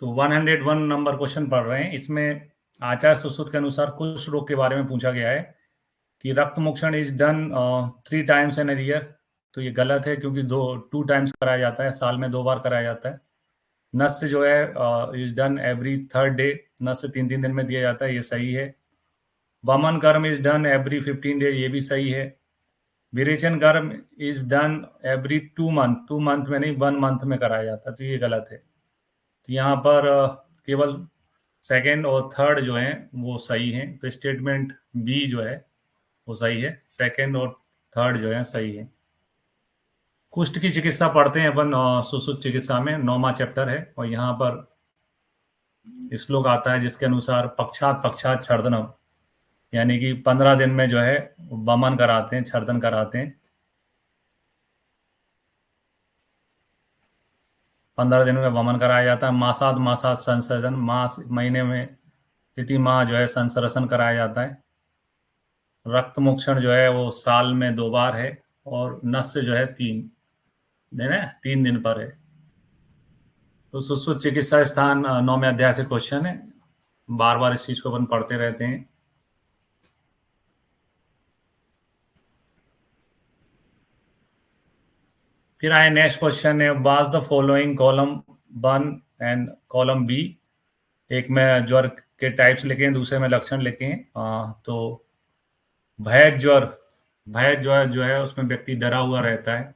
तो 101 number question पढ़ रहे हैं। इसमें आचार्य सुश्रुत के अनुसार कुष्ठ रोग के बारे में पूछा गया है कि रक्त मोक्षण is done 3 times in year. तो ये गलत है, क्योंकि 2 टाइम्स कराया जाता है, साल में 2 बार कराया जाता है। नस्य जो है is done every third day, नस्य 3 3 दिन में दिया जाता है, ये सही है। वमन कर्म इज डन एवरी 15 डे, ये भी सही है। विरेचन कर्म is done every 2 month, 2 month में नहीं 1 मंथ में कराया जाता है, तो ये गलत है। तो यहाँ पर केवल सेकंड और थर्ड जो है वो सही है। तो स्टेटमेंट बी जो है वो सही है, सेकंड और थर्ड जो है सही है। कुष्ठ की चिकित्सा पढ़ते हैं अपन सुश्रुत चिकित्सा में, 9वां चैप्टर है। और यहाँ पर श्लोक आता है जिसके अनुसार पक्षात पक्षात छर्दनम, यानी कि 15 दिन में जो है वमन कराते हैं, छर्दन कराते हैं। 15 दिन में वमन कराया जाता है। मासाद मासाद संसर्जन, मास महीने में प्रति माह जो है संसर्जन कराया जाता है। रक्त मोक्षण जो है वो साल में 2 बार है। और नस्य जो है 3 दिन है, 3 दिन पर है। तो सुश्रुत चिकित्सा स्थान 9वें अध्याय से क्वेश्चन है, बार बार इस चीज को अपन पढ़ते रहते हैं। फिर आए नेक्स्ट क्वेश्चन है, was the following column 1 and column B. एक में ज्वर के टाइप्स लिखे हैं, दूसरे में लक्षण लिखे हैं। तो भय ज्वर, भय ज्वर जो है उसमें व्यक्ति डरा हुआ रहता है।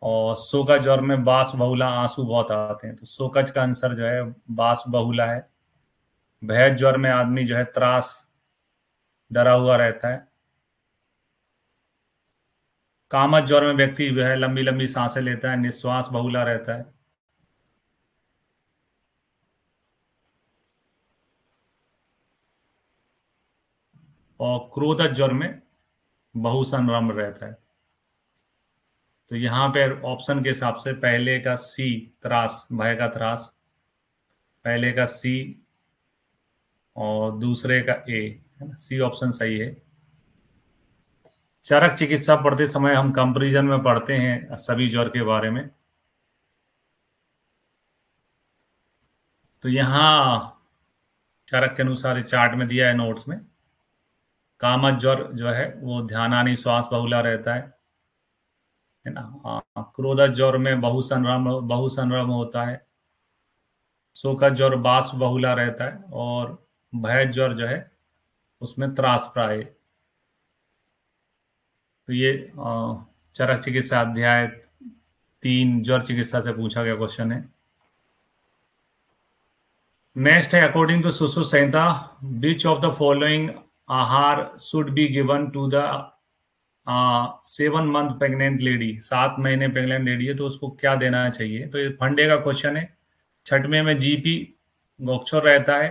और सोका ज्वर में बास बहुला, आंसू बहुत आते हैं। तो सोकज का आंसर जो है बास बहुला है। भय ज्वर में आदमी जो है त्रास, डरा हुआ रहता है। कामत ज्वर में व्यक्ति जो है लंबी लंबी सांसें लेता है, निश्वास बहुला रहता है। और क्रोधज ज्वर में बहुसंरम रहता है। तो यहाँ पे ऑप्शन के हिसाब से पहले का सी, त्रास, भय का त्रास, पहले का सी और दूसरे का ए, है ना, सी ऑप्शन सही है। चरक चिकित्सा पढ़ते समय हम कंपैरिजन में पढ़ते हैं सभी ज्वर के बारे में। तो यहाँ चरक के अनुसार इस चार्ट में दिया है नोट्स में, कामत ज्वर जो है वो ध्यानानी श्वास बहुला रहता है ना। क्रोधज ज्वर में बहुसंरम होता है। शोकज ज्वर बाष्प बहुला रहता है। और भय ज्वर जो है उसमें त्रास प्राय। तो ये चरक चिकित्सा अध्याय 3 ज्वर चिकित्सा से पूछा गया क्वेश्चन है। नेक्स्ट है, according to Sushruta Samhita which of the following आहार should be given to the 7 month pregnant lady. 7 महीने प्रेग्नेंट लेडी है तो उसको क्या देना चाहिए। तो ये फंडे का क्वेश्चन है। छठवें में जीपी गोक्षर रहता है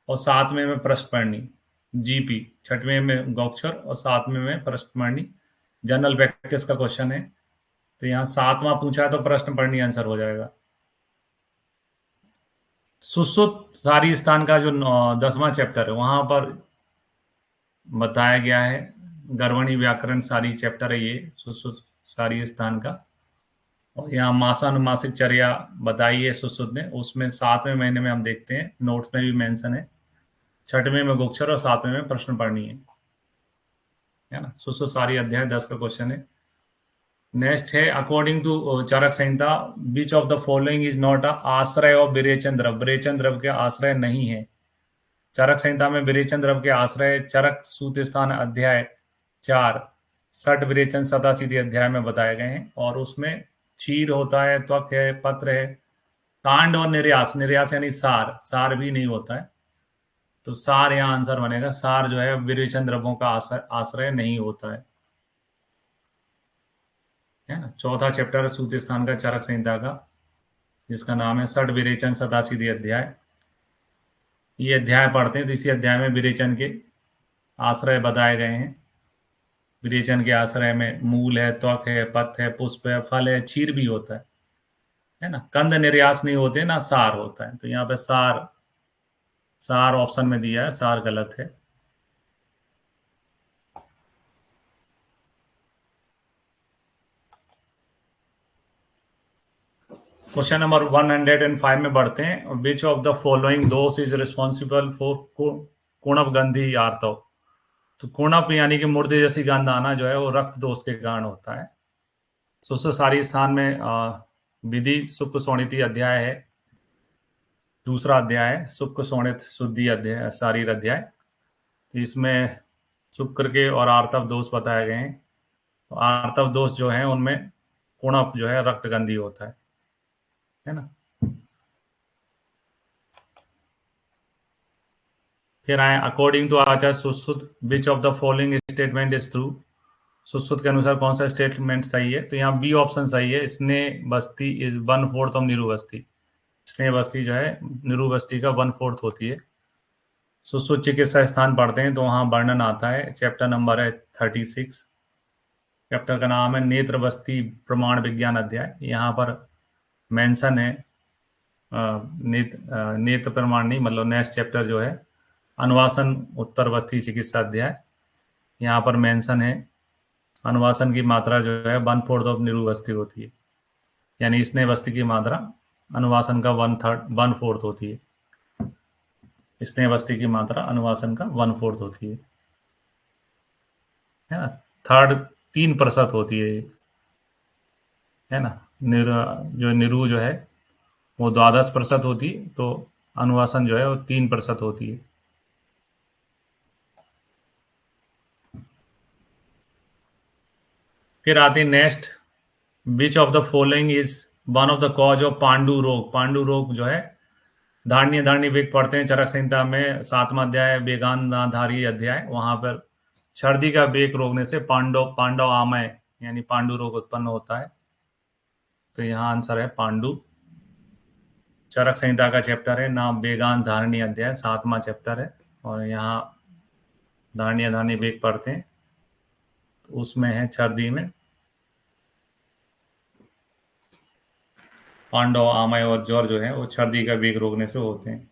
और 7वें में प्रश्नपरणी। जीपी छठवें में गोक्षर और 7वें में प्रश्नपरणी। जनरल प्रैक्टिस का क्वेश्चन है। तो यहाँ 7वां पूछा है तो प्रश्नपरणी आंसर हो जाएगा। सुश्रुत सारी स्थान का जो 10वां चैप्टर है वहां पर बताया गया है। गर्वणी व्याकरण सारी चैप्टर है ये सुश्रुत सारी स्थान का। और यहाँ मासानुमासिक चर्या बताई है सुश्रुत ने, उसमें 7वें महीने में हम देखते हैं, नोट्स में भी मेंशन है। छठवें में गुक्षर और 7वें में प्रश्न पढ़नी है ना। सुश्रुत सारी अध्याय 10 का क्वेश्चन है। नेक्स्ट है, according to Charak Samhita which of the following is not a ashraya of विरेचन द्रव। विरेचन द्रव के आश्रय नहीं है। चरक संहिता में विरेचन द्रव के आश्रय चरक सूत स्थान अध्याय 4 सठ विरेचन सतासीधी अध्याय में बताए गए हैं। और उसमें क्षीर होता है, त्वक है, पत्र है, कांड और निर्यास, निर्यास यानी सार, सार भी नहीं होता है। तो सार यहाँ आंसर बनेगा। सार जो है विरेचन द्रव्यों का आश्रय नहीं होता है ना। चौथा चैप्टर सूत स्थान का चरक संहिता का, जिसका नाम है सठ विरेचन सतासीधी अध्याय। ये अध्याय पढ़ते हैं तो इसी अध्याय में विरेचन के आश्रय बताए गए हैं। विरेचन के आश्रय में मूल है, त्वक है, पत्र है, पुष्प है, फल है, क्षीर भी होता है ना। कंद निर्यास नहीं होते ना, सार होता है। तो यहाँ पे सार, सार ऑप्शन में दिया है, सार गलत है। क्वेश्चन नंबर 105 में बढ़ते हैं। विच ऑफ द फॉलोइंग दोष इज रिस्पॉन्सिबल फॉर कुणप गंधी आर्तव। तो कुणप यानी कि मुर्दे जैसी गंध आना जो है वो रक्त दोष के कारण होता है। सारी स्थान में विधि सुख शोणिति अध्याय है, दूसरा अध्याय है सुख शोणित शुद्धि अध्याय शारीर अध्याय। तो इसमें शुक्र के और आर्तव दोष बताए गए हैं। तो आर्तव दोष जो है उनमें कुणप जो है रक्तगंधी होता है ना। फिर आए according to Acharya Sushrut which of the following statement is true. Sushrut के अनुसार कौन सा स्टेटमेंट सही है। तो यहाँ बी ऑप्शन सही है, स्नेह बस्ती इज 1/4 ऑफ निरू बस्ती। स्नेह बस्ती जो है निरू बस्ती का 1/4 होती है। सुश्रुत चिकित्सा स्थान पढ़ते हैं तो वहाँ वर्णन आता है, चैप्टर नंबर है 36। चैप्टर का नाम है नेत्र बस्ती प्रमाण विज्ञान अध्याय। यहाँ पर मेंशन है नेत्र प्रमाण नहीं, मतलब नेक्स्ट चैप्टर जो है अनुवासन उत्तर बस्ती चिकित्सा अध्याय। यहाँ पर मेंशन है अनुवासन की मात्रा जो है 1/4 ऑफ निरू बस्ती होती है, यानी स्नेह बस्ती की मात्रा अनुवासन का 1/4 होती है। स्नेह बस्ती की मात्रा अनुवासन का 1/4 होती है ना। थर्ड 3% होती है ना। जो निरू जो है वो 12% होती है, तो अनुवासन जो है वो 3% होती है। फिर आती है next, which of the following is one of the cause of Pandu रोग। पांडु रोग जो है धारणी वेग पढ़ते हैं चरक संहिता में 7वां अध्याय वेगांधारी अध्याय। वहां पर छर्दी का वेग रोकने से पांडव आमय यानी पांडु रोग उत्पन्न होता है। तो यहाँ आंसर है पांडु। चरक संहिता का चैप्टर है नाम वेगांत धारणी अध्याय, 7वां चैप्टर है। और यहाँ धारणी वेग पढ़ते हैं तो उसमें है छर्दी में पांडव आमय और ज्वर जो है वो छर्दी का वेग रोकने से होते हैं।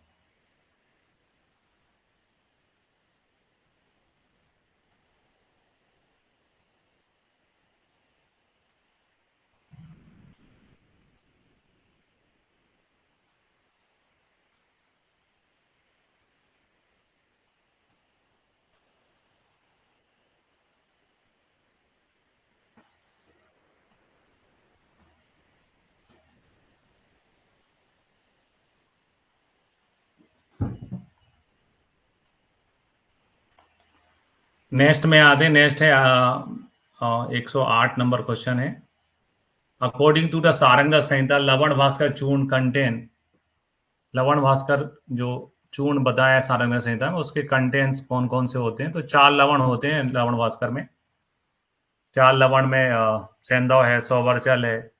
नेक्स्ट में आते हैं, नेक्स्ट है 108 नंबर क्वेश्चन है। अकॉर्डिंग टू द सारंग संहिता लवण भास्कर चूर्ण कंटेन। लवण भास्कर जो चूर्ण बताया है सारंग संहिता में उसके कंटेंट्स कौन कौन से होते हैं। तो 4 लवण होते हैं लवण भास्कर में। 4 लवण में सेंधव है, सौवर्चल है,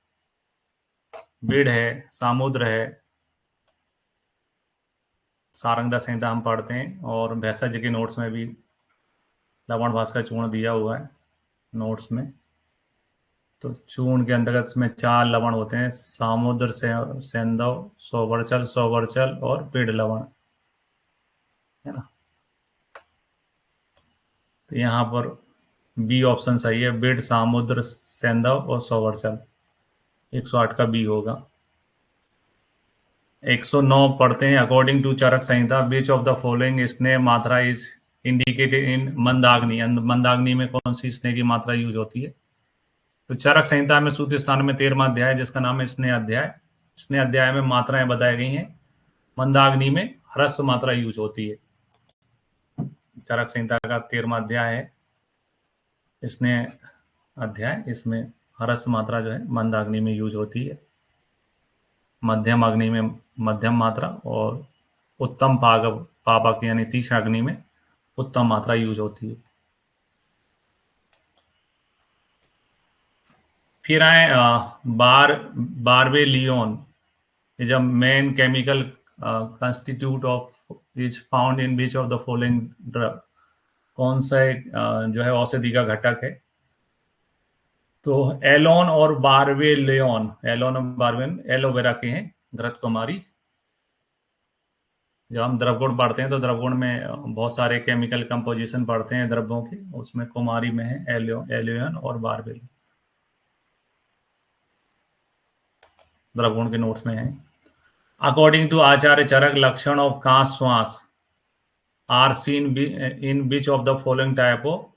बीड़ है, सामुद्र है। सारंगदा संहिता हम पढ़ते हैं और भैंसा जी के नोट्स में भी लवण भास्कर चूर्ण दिया हुआ है नोट्स में। तो चूर्ण के अंतर्गत इसमें 4 लवण होते हैं, सामुद्र से सेंधव, सौवर्चल और पीड़ लवण, है ना। तो यहाँ पर बी ऑप्शन सही है, बीड़ सामुद्र सेंधव और सौवर्चल। 108 का बी होगा। 109 पढ़ते हैं। According to Charak Samhita which of the following sneha matra is indicated in मंदाग्नि। मंदाग्नि में कौन सी स्नेह की मात्रा यूज होती है। तो चरक संहिता में सूत्र स्थान में 13वां अध्याय जिसका नाम है स्नेह अध्याय। स्नेह अध्याय में मात्राएं बताई गई हैं। मंदाग्नि में ह्रस्व मात्रा यूज होती है। चरक संहिता का 13वां अध्याय है स्नेह अध्याय, इसमें ह्रस्व मात्रा जो है मंदाग्नि में यूज होती है, मध्यम अग्नि में मध्यम मात्रा और उत्तम पावक यानी तीक्ष्ण अग्नि में उत्तम मात्रा यूज होती है। फिर आए बारबेलियोन is a main chemical constitute of is found in which of the following drug. कौन सा एक जो है औषधि का घटक है। तो एलोन और बारबेलियोन, एलोन और बारबेन एलोवेरा के हैं, घृत कुमारी। जब हम द्रवगुण पढ़ते हैं तो द्रवगुण में बहुत सारे केमिकल कंपोजिशन पढ़ते हैं द्रव्यों के, उसमें कुमारी में है एलियन और बारबेल। द्रवगुण के नोट्स में है। अकॉर्डिंग टू आचार्य चरक, लक्षण ऑफ कांस श्वास are seen in which of the following type of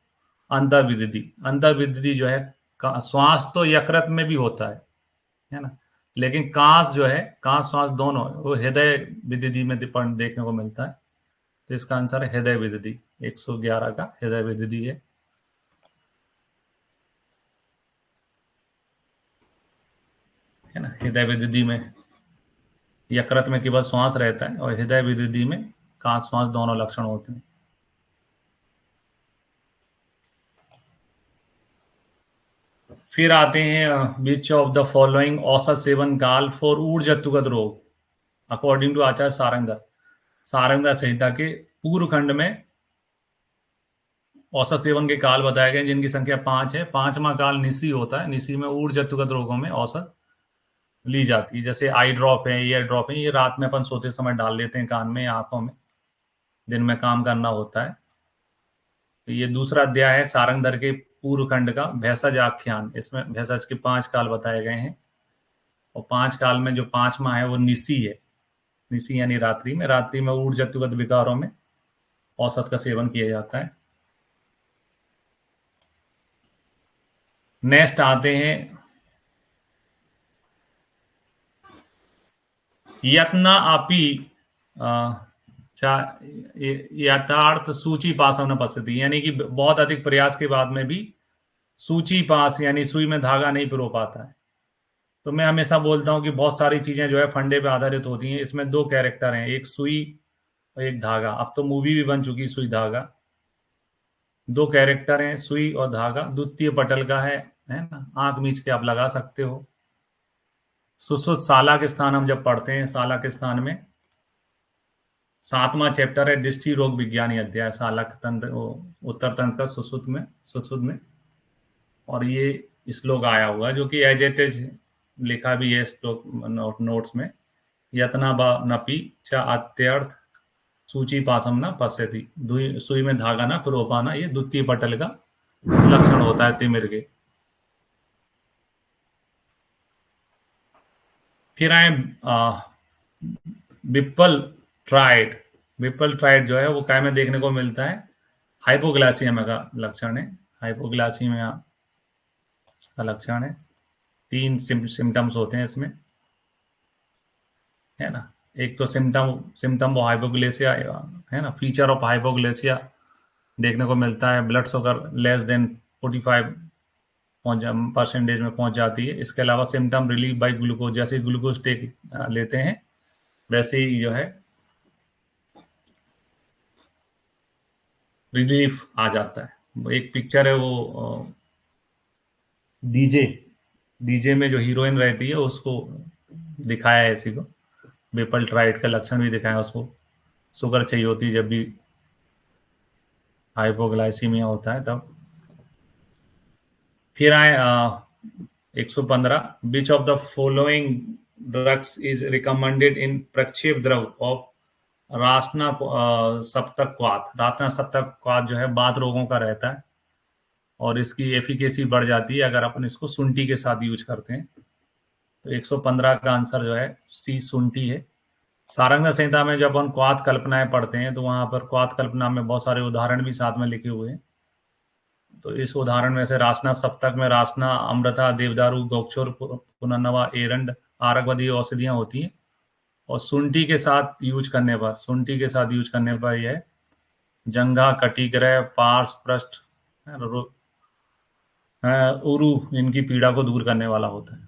अंतर्विद्धि। अंतर्विद्धि जो है, श्वास तो यकृत में भी होता है ना, लेकिन कांस जो है, कांस श्वास दोनों वो हृदय विद्धि में देखने को मिलता है। तो इसका आंसर है हृदय विद्धि। 111 का हृदय विद्धि है ना। हृदय विद्धि में यकृत में केवल श्वास रहता है और हृदय विद्धि में कांस श्वास दोनों लक्षण होते हैं। फिर आते हैं विच ऑफ द फॉलोइंग औसत सेवन काल फॉर ऊर्जत्वगत रोग अकॉर्डिंग टू आचार्य सारंगधर। सारंगधर संहिता के पूर्व खंड में औसत सेवन के काल बताए गए जिनकी संख्या 5 है। पांचवा काल निसी होता है। निसी में ऊर्जत्वगत रोगों में औसत ली जाती है। जैसे आई ड्रॉप है, ईयर ड्रॉप है, ये रात में अपन सोते समय डाल लेते हैं कान में या आंखों में, दिन में काम करना होता है। तो ये दूसरा अध्याय है सारंगधर के पूर्व खंड का भेषज आख्यान। इसमें भेषज के 5 काल बताए गए हैं और 5 काल में जो 5वां है वो निसी है। निसी यानी रात्रि में ऊर्जत्वगत विकारों में औसत का सेवन किया जाता है। नेक्स्ट आते हैं यत्ना अपि यथार्थ सूची पास न पश्यति, यानी कि बहुत अधिक प्रयास के बाद में भी सूची पास यानी सुई में धागा नहीं पिरो पाता है। तो मैं हमेशा बोलता हूँ कि बहुत सारी चीजें जो है फंडे पे आधारित होती हैं। इसमें 2 कैरेक्टर हैं, एक सुई और एक धागा। अब तो मूवी भी बन चुकी सुई धागा। 2 कैरेक्टर हैं, सुई और धागा। द्वितीय पटल का है ना, आंख मीच के आप लगा सकते हो। सुश्रुत साला के स्थान हम जब पढ़ते हैं, साला के स्थान में 7वां चैप्टर है दृष्टि रोग विज्ञानी अध्याय, सालक तंत्र उत्तर तंत्र का सुश्रुत में। और ये श्लोक आया हुआ है जो कि एज इट इज लिखा भी है श्लोक नोट्स में। यतना ब नपी च अत्यर्थ सूची पासम न पश्यति, सुई में धागा ना पिरो पाना, ये द्वितीय पटल का लक्षण होता है तिमिर के। फिर आए बिप्पल ट्राइड। बिप्पल ट्राइड जो है वो काय में देखने को मिलता है, हाइपोग्लाइसीमिया का लक्षण है। हाइपोग्लाइसीमिया का लक्षण है। 3 सिम्टम्स होते हैं इसमें, है ना। एक तो सिम्टम वो हाइपोग्लेसिया है ना, फीचर ऑफ हाइपोग्लेसिया देखने को मिलता है। Blood sugar less than 45 percentage में पहुंच जाती है। इसके अलावा सिम्टम रिलीव बाई ग्लूकोज, जैसे ग्लूकोज टेक लेते हैं वैसे ही जो है रिलीफ आ जाता है। एक पिक्चर है वो डीजे डीजे में जो हीरोइन रहती है उसको दिखाया है इसी को। बेपल ट्राइड का लक्षण भी दिखाया उसको। शुगर चाहिए होती है जब भी हाइपोग्लाइसीमिया होता है तब। फिर आए 115 विच of the following drugs is recommended in प्रक्षेप द्रव ऑफ रासना सप्तक्वात। रासना सप्तक्वात जो है बात रोगों का रहता है और इसकी एफिकेसी बढ़ जाती है अगर अपन इसको शुंठी के साथ यूज करते हैं। तो 115 का आंसर जो है सी शुंठी है। सारंग संहिता में जब अपन क्वात कल्पनाएं पढ़ते हैं तो वहां पर क्वात कल्पना में बहुत सारे उदाहरण भी साथ में लिखे हुए हैं। तो इस उदाहरण में से रासना सप्तक में रासना, अमृता, देवदारू, गौक्षोर, पुनर्नवा, एरंड, आरकवादी औषधियां होती हैं। और शुंठी के साथ यूज करने पर यह जंघा, कटिग्रह, पार्श, पृष्ठ, उरु इनकी पीड़ा को दूर करने वाला होता है।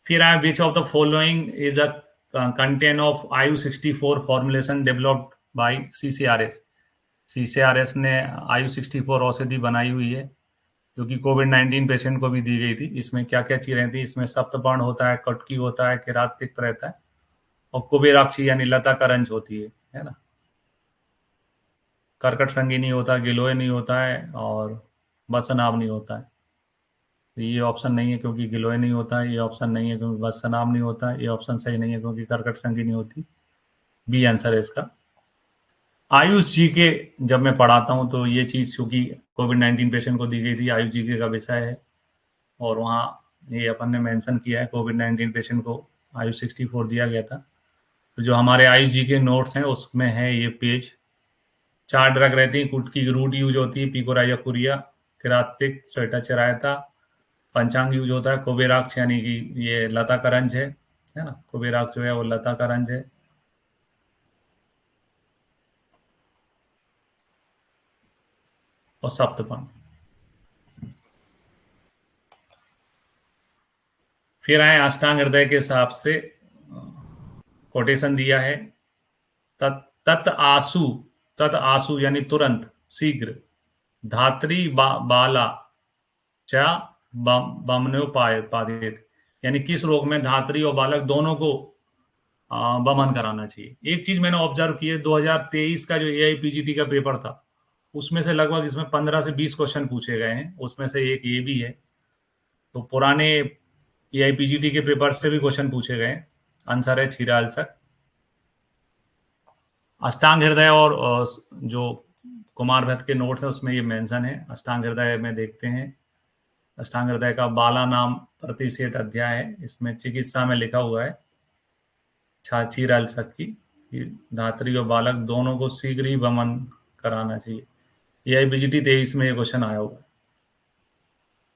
फिर आए which of the following is a content of IU64 formulation developed by CCRS। CCRS ने IU64 औषधि बनाई हुई है जो कि कोविड-19 पेशेंट को भी दी गई थी। इसमें क्या क्या चीज रहती है, इसमें सप्तपर्ण होता है, कटकी होता है, किरात तिक्त रहता है और कुबेराक्षी यानी लता करंज होती है ना। कर्कट संगी नहीं होता, गिलोय नहीं होता है और बसनाव नहीं होता है। तो ये ऑप्शन नहीं है क्योंकि गिलोय नहीं होता है, ये ऑप्शन नहीं है क्योंकि बसनाम नहीं होता है, ये ऑप्शन सही नहीं है क्योंकि कर्कट संगी नहीं होती। बी आंसर है इसका। आयुष जी के जब मैं पढ़ाता हूँ तो ये चीज़ क्योंकि कोविड-19 पेशेंट को दी गई थी, आयुष जी के का विषय है और वहाँ ये अपन ने मेंशन किया है कोविड-19 पेशेंट को आयुष 64 दिया गया था। तो जो हमारे आयुष जी के नोट्स हैं उसमें है ये पेज। 4 ड्रग रहती हैं, कुट की रूट यूज़ होती है, पिकोराइजाकुरिया, किरातिक, स्वेटाचेराइता। पंचांग यूज़ होता है, कोबेराक्ष यानी कि ये लता करंज है ना? कोबेराक्ष जो है वो लता करंज है। और सप्तपन। फिर आए अष्टांग हृदय के हिसाब से कोटेशन दिया है। तत् आसु, तत् आसु यानी तुरंत, शीघ्र, धात्री बाला च बमनोपादित, यानी किस रोग में धात्री और बालक दोनों को बमन कराना चाहिए। एक चीज मैंने ऑब्जर्व की है, 2023 का जो एआईपीजीटी का पेपर था उसमें से लगभग इसमें 15 से 20 क्वेश्चन पूछे गए हैं, उसमें से एक ये भी है। तो पुराने एआईपीजीटी के पेपर से भी क्वेश्चन पूछे गए हैं। आंसर है क्षीरालसक। अष्टांग हृदय और जो कुमार भट्ट के नोट्स हैं उसमें ये मेंशन है। अष्टांग हृदय में देखते हैं, अष्टांग हृदय का बाला नाम प्रतिषेध अध्याय है, इसमें चिकित्सा में लिखा हुआ है छाछी रालसक की कि धात्री और बालक दोनों को शीघ्र ही वमन कराना चाहिए। ये आईबीजीटी 23 में ये क्वेश्चन आया हुआ है।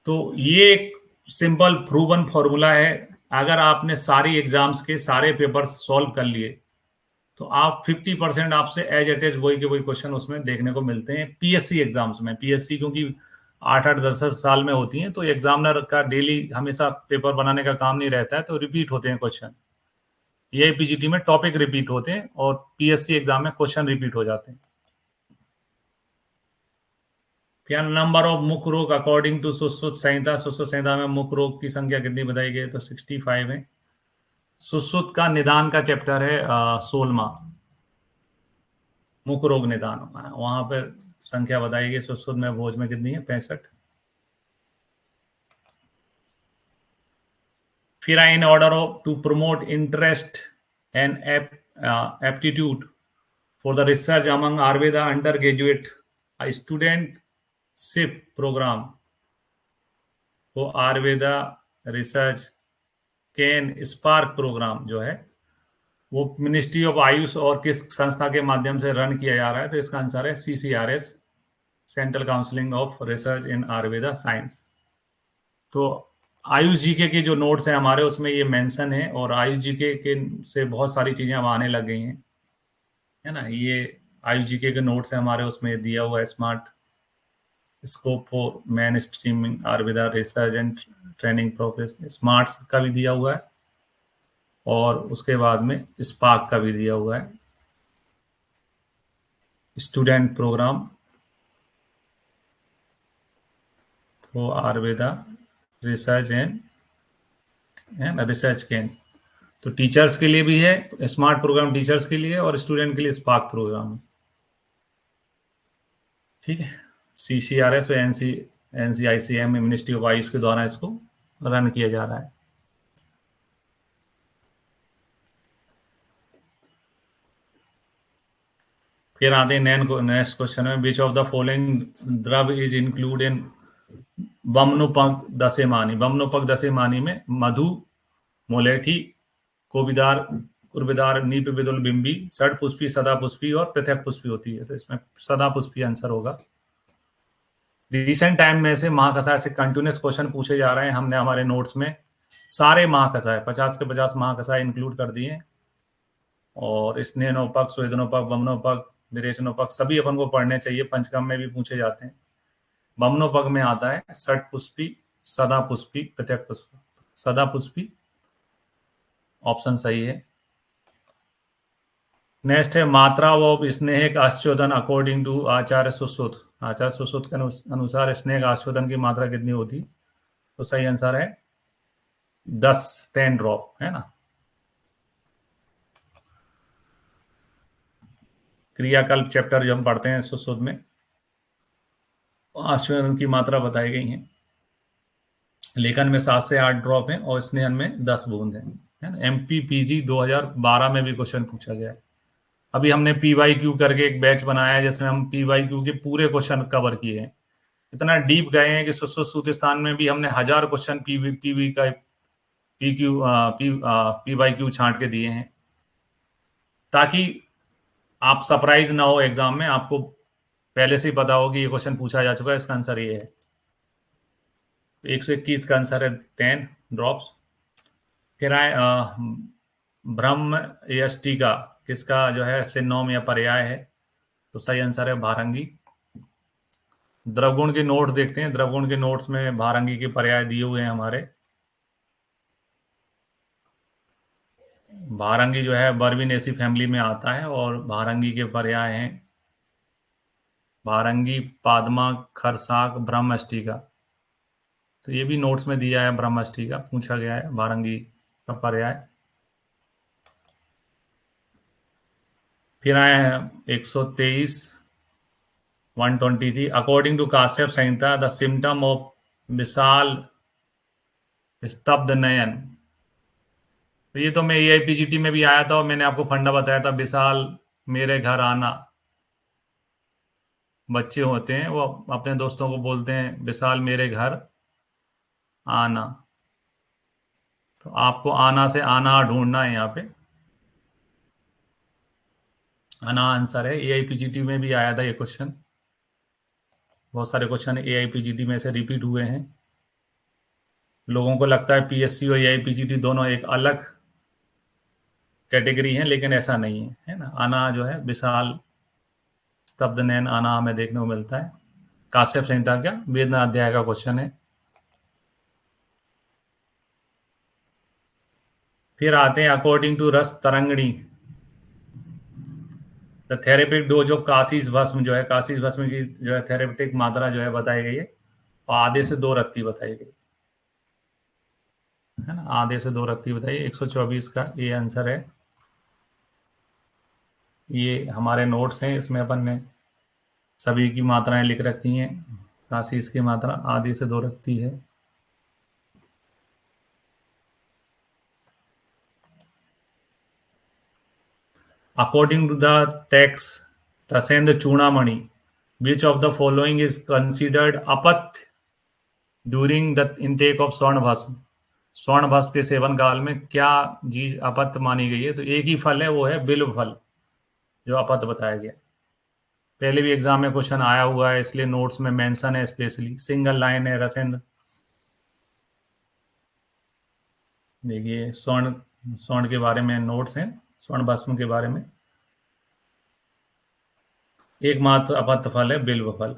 तो ये एक सिंपल प्रूवन फॉर्मूला है। अगर आपने सारी एग्जाम्स के सारे पेपर सॉल्व कर लिए तो आप 50% आपसे एज इट इज वही के वही क्वेश्चन उसमें देखने को मिलते हैं पीएससी एग्जाम्स में। पीएससी क्योंकि 8-8 10 साल में होती हैं तो एग्जामिनर का डेली हमेशा पेपर बनाने का काम नहीं रहता है, तो रिपीट होते हैं क्वेश्चन। ये पीजीटी में टॉपिक रिपीट होते हैं और पीएससी एग्जाम में क्वेश्चन रिपीट हो जाते हैं। फिर नंबर ऑफ मुख रोग अकॉर्डिंग टू सुश्रुत संहिता, सुश्रुत संहिता में मुख रोग की संख्या कितनी बताई गई? तो 65 है। सुश्रुत का निदान का चैप्टर है 16वां, मुख रोग निदान। वहां पर संख्या बताई गई सुश्रुत में भोज में कितनी है? 65। फिर in order of to promote interest and aptitude for the research among Ayurveda undergraduate studentship program को Ayurveda research can spark program जो है वो मिनिस्ट्री ऑफ आयुष और किस संस्था के माध्यम से रन किया जा रहा है? तो इसका आंसर है CCRS, central counselling of research in Ayurveda science. तो आयुष जीके के जो नोट्स हैं हमारे उसमें ये मेंशन है और आयुष जीके के से बहुत सारी चीजें अब आने लग गई हैं, है ना? ये आयुष जीके के नोट्स हैं हमारे, उसमें दिया हुआ है smart scope for man streaming Ayurveda research and training progress, smarts का भी दिया हुआ है और उसके बाद में स्पार्क का भी दिया हुआ है, student program for Ayurveda research and research can. तो टीचर्स के लिए भी है स्मार्ट प्रोग्राम, टीचर्स के लिए, और स्टूडेंट के लिए स्पार्क प्रोग्राम है। ठीक है। सीसीआरएस और एनसीआईसीएम मिनिस्ट्री ऑफ आयुष के द्वारा इसको रन किया जा रहा है। फिर आते हैं नेक्स्ट क्वेश्चन में, विच ऑफ द फॉलोइंग द्रव इज इंक्लूड इन वमनोपक दशेमानी? वमनोपक दशेमानी में मधु, मोलेठी, कोबिदार, कुर्बिदार, नीप विदुल बिंबी, षड पुष्पी, सदा पुष्पी और पृथक पुष्पी होती है। तो इसमें सदा पुष्पी आंसर होगा। रिसेंट टाइम में से महाकषाय से कंटिन्यूस क्वेश्चन पूछे जा रहे हैं। हमने हमारे नोट्स में सारे महाकषाय 50 के 50 महाकषाय इंक्लूड कर दिए हैं और स्नेहनोपक, स्वेदनोपक, वमनोपक, विरेचनोपक सभी अपन को पढ़ने चाहिए, पंचकम में भी पूछे जाते हैं। वमनोपक में आता है षट पुष्पी, सदा पुष्पी, पृथक पुष्पी। सदा पुष्पी ऑप्शन सही है। नेक्स्ट है मात्रा व स्नेह का आश्चोदन अकॉर्डिंग टू आचार्य सुश्रुत। आचार्य सुश्रुत के अनुसार स्नेह का आश्चोदन की मात्रा कितनी होती? तो सही आंसर है 10 ड्रॉप, है ना? क्रियाकल्प चैप्टर जो हम पढ़ते हैं सुश्रुत में, आश्चोदन की मात्रा बताई गई है। लेखन में 7 से 8 ड्रॉप है और स्नेहन में 10 बूंद है ना? एमपीपीजी 2012 में भी क्वेश्चन पूछा गया है। अभी हमने PYQ करके एक बैच बनाया है जिसमें हम PYQ के पूरे क्वेश्चन कवर किए हैं। इतना डीप गए हैं कि सूत्रस्थान में भी हमने 1000 क्वेश्चन पीवी का PYQ छांट के दिए हैं, ताकि आप सरप्राइज ना हो एग्जाम में, आपको पहले से ही पता हो कि ये क्वेश्चन पूछा जा चुका है, इसका आंसर ये है। 121 का आंसर है 10 ड्रॉप्स। फिर आए ब्रह्म यष्टि का, किसका जो है सिनोम या पर्याय है, तो सही आंसर है भारंगी। द्रवगुण के नोट्स देखते हैं, द्रवगुण के नोट्स में भारंगी के पर्याय दिए हुए हैं हमारे। भारंगी जो है बर्विनेसी फैमिली में आता है और भारंगी के पर्याय हैं भारंगी, पादमा, खरसाक, ब्रह्मष्टिका। तो ये भी नोट्स में दिया है, ब्रह्मष्टिका पूछा गया है भारंगी का पर्याय। फिर आए हैं 123 123 according to Kashyap Samhita the symptom of विशाल स्तब्ध नयन। तो ये तो मैं AIPGT में भी आया था और मैंने आपको फंडा बताया था, विशाल मेरे घर आना। बच्चे होते हैं वो अपने दोस्तों को बोलते हैं विशाल मेरे घर आना, तो आपको आना से आना ढूंढना है यहाँ पे। आना आंसर है। AIPGT में भी आया था ये क्वेश्चन, बहुत सारे क्वेश्चन AIPGT में से रिपीट हुए हैं। लोगों को लगता है PSC और AIPGT दोनों एक अलग कैटेगरी हैं, लेकिन ऐसा नहीं है, है ना। आना जो है विशाल स्तब्ध नयन आना हमें देखने को मिलता है। काश्यप संहिता क्या वेद अध्याय का क्वेश्चन है। फिर आते हैं अकॉर्डिंग टू रस तरंगणी द थेरेपिक डोज ऑफ काशीस भस्म, जो है काशीस भस्म की जो है थेरेपेटिक मात्रा जो है बताई गई है, और आधे से 2 रत्ती बताई गई है ना। आधे से 2 रत्ती बताई, 124 का ये आंसर है। ये हमारे नोट्स हैं, इसमें अपन ने सभी की मात्राएं लिख रखी हैं। काशीस की मात्रा आधी से 2 रत्ती है। According to the text, Rasendra Chudamani, which of the following is considered apath during the intake of स्वर्ण भस्म? स्वर्ण भस्म के सेवन काल में क्या चीज अपत्त मानी गई है? तो एक ही फल है, वो है बिल्व फल, जो अपत्त बताया गया। पहले भी एग्जाम में क्वेश्चन आया हुआ है, इसलिए नोट्स में मेंशन है, स्पेशली सिंगल लाइन है। रसेंद्र देखिए, स्वर्ण स्वर्ण के बारे में नोट्स हैं, स्वर्ण भस्म के बारे में। एकमात्र अपत्य फल है बिल्व फल।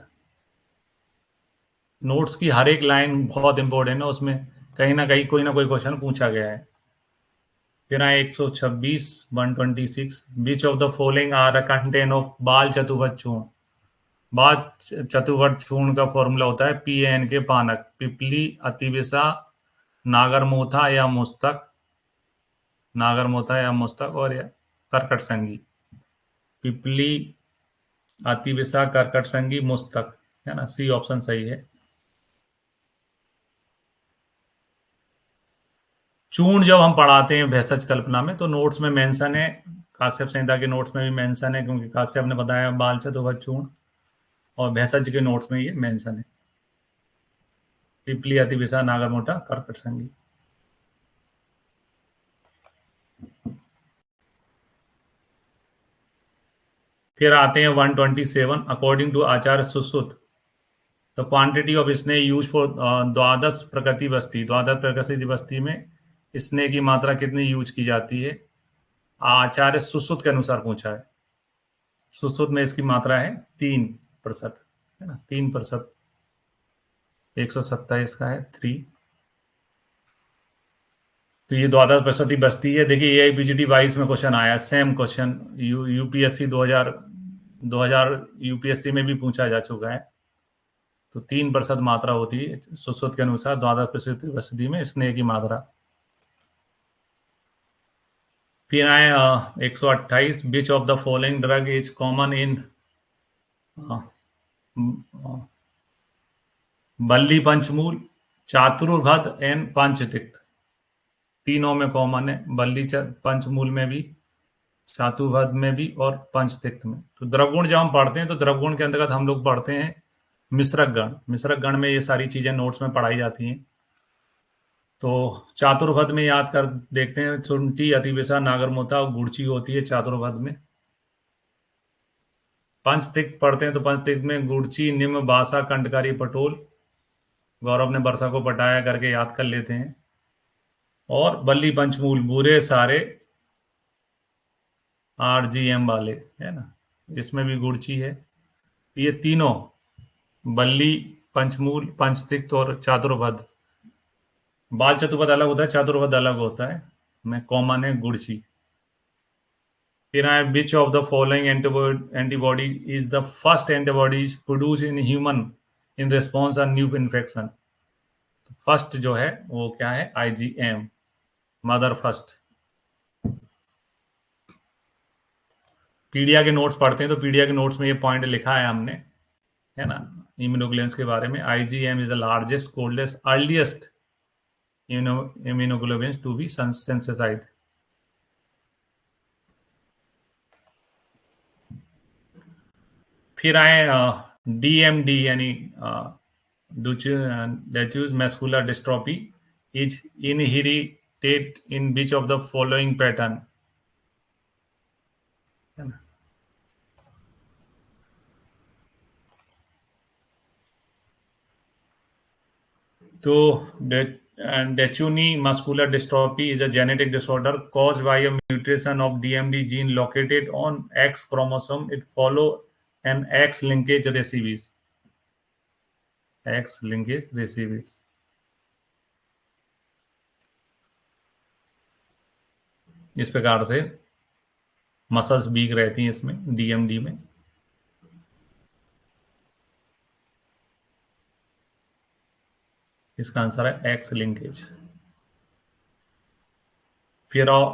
नोट्स की हर एक लाइन बहुत इंपॉर्टेंट है, उसमें कहीं ना कहीं कोई ना कोई क्वेश्चन पूछा गया है। फिर आए 126 126 which of the following are a content of बाल चतुर्भुज चूर्ण। बाल चतुर्भुज चूर्ण का फॉर्मूला होता है PAN के पानक, पिपली, अतिविसा, नागरमोथा या मुस्तक, नागरमोथा या मुस्तक, और कर्कट संगी। पिपली, अतिविसा, कर्कट संगी, मुस्तक, है ना। C ऑप्शन सही है। चूर्ण जब हम पढ़ाते हैं भेषज कल्पना में, तो नोट्स में मेंशन है, काश्यप संहिता के नोट्स में भी मेंशन है, क्योंकि काश्यप ने बताया बाल चतुर्भुज चूर्ण, और भेषज के नोट्स में ये मेंशन है, पिपली, अतिविसा, नागरमोटा, कर्कट संगी। फिर आते हैं 127 according to Acharya Sushruta the quantity of sneha use for dwadash prakriti बस्ती। द्वादश प्रकृति बस्ती में स्नेह की मात्रा कितनी यूज की जाती है? आचार्य सुश्रुत के अनुसार पूछा है। सुश्रुत में इसकी मात्रा है 3%, है ना, 3%। 127 का है 3। तो ये द्वादश प्रकृति बस्ती है। देखिए AIPGT 22 में क्वेश्चन आया, सेम क्वेश्चन UPSC 2000 UPSC में भी पूछा जा चुका है। तो 3% मात्रा होती है सुश्रुत के अनुसार द्वादश प्रकृति बस्ती में स्नेह की मात्रा। फिर आए 128 विच of the following drug is common in बल्ली पंचमूल, चातुर्भद एंड पंचतिक्त। तीनों में कॉमन है, बल्ली पंचमूल में भी, चातुर्वद में भी और पंचतिक्त में। तो द्रवगुण जब हम पढ़ते हैं तो द्रवगुण के अंतर्गत हम लोग पढ़ते हैं मिश्रक गण। मिश्रक गण में ये सारी चीजें नोट्स में पढ़ाई जाती हैं। तो चातुर्वद में याद कर देखते हैं, सुंटी, अतिविशा, नागरमोथा और गुड़ची होती है चातुर्वद में। पंचतिक्त पढ़ते हैं तो पंचतिक्त में गुड़ची, निम्न, बासा, कंडकारी, पटोल। गौरव ने वर्षा को पटाया करके याद कर लेते हैं। और बल्ली पंचमूल, बुरे सारे RGM वाले, है ना, इसमें भी गुड़ची है। ये तीनों, बल्ली, पंचमूल, पंचतिक्त और चातुर्वद। बाल चतुर्वद अलग होता है, चातुर्वद अलग होता है। में कॉमन है गुड़ची। फिर आए, which of the following antibody is the first antibodies produce in human in response on new infection. First जो है वो क्या है? IgM, mother first. पीडिया के नोट्स पढ़ते हैं तो पीडिया के नोट्स में ये पॉइंट लिखा है हमने, है ना, इम्यूनोग्लोबुलिन्स के बारे में। IgM is the largest, coldest, earliest immunoglobulins to be synthesized. फिर आए DMD यानी diffuse muscular dystrophy is inherited in which of the following pattern. तो Duchenne muscular dystrophy is a genetic disorder caused by a mutation of DMD gene located on X chromosome. It follow an X linkage recessive. X linkage recessive. इस प्रकार से muscles weak रहती हैं इसमें, DMD में। इसका answer है X linkage. फिर आओ,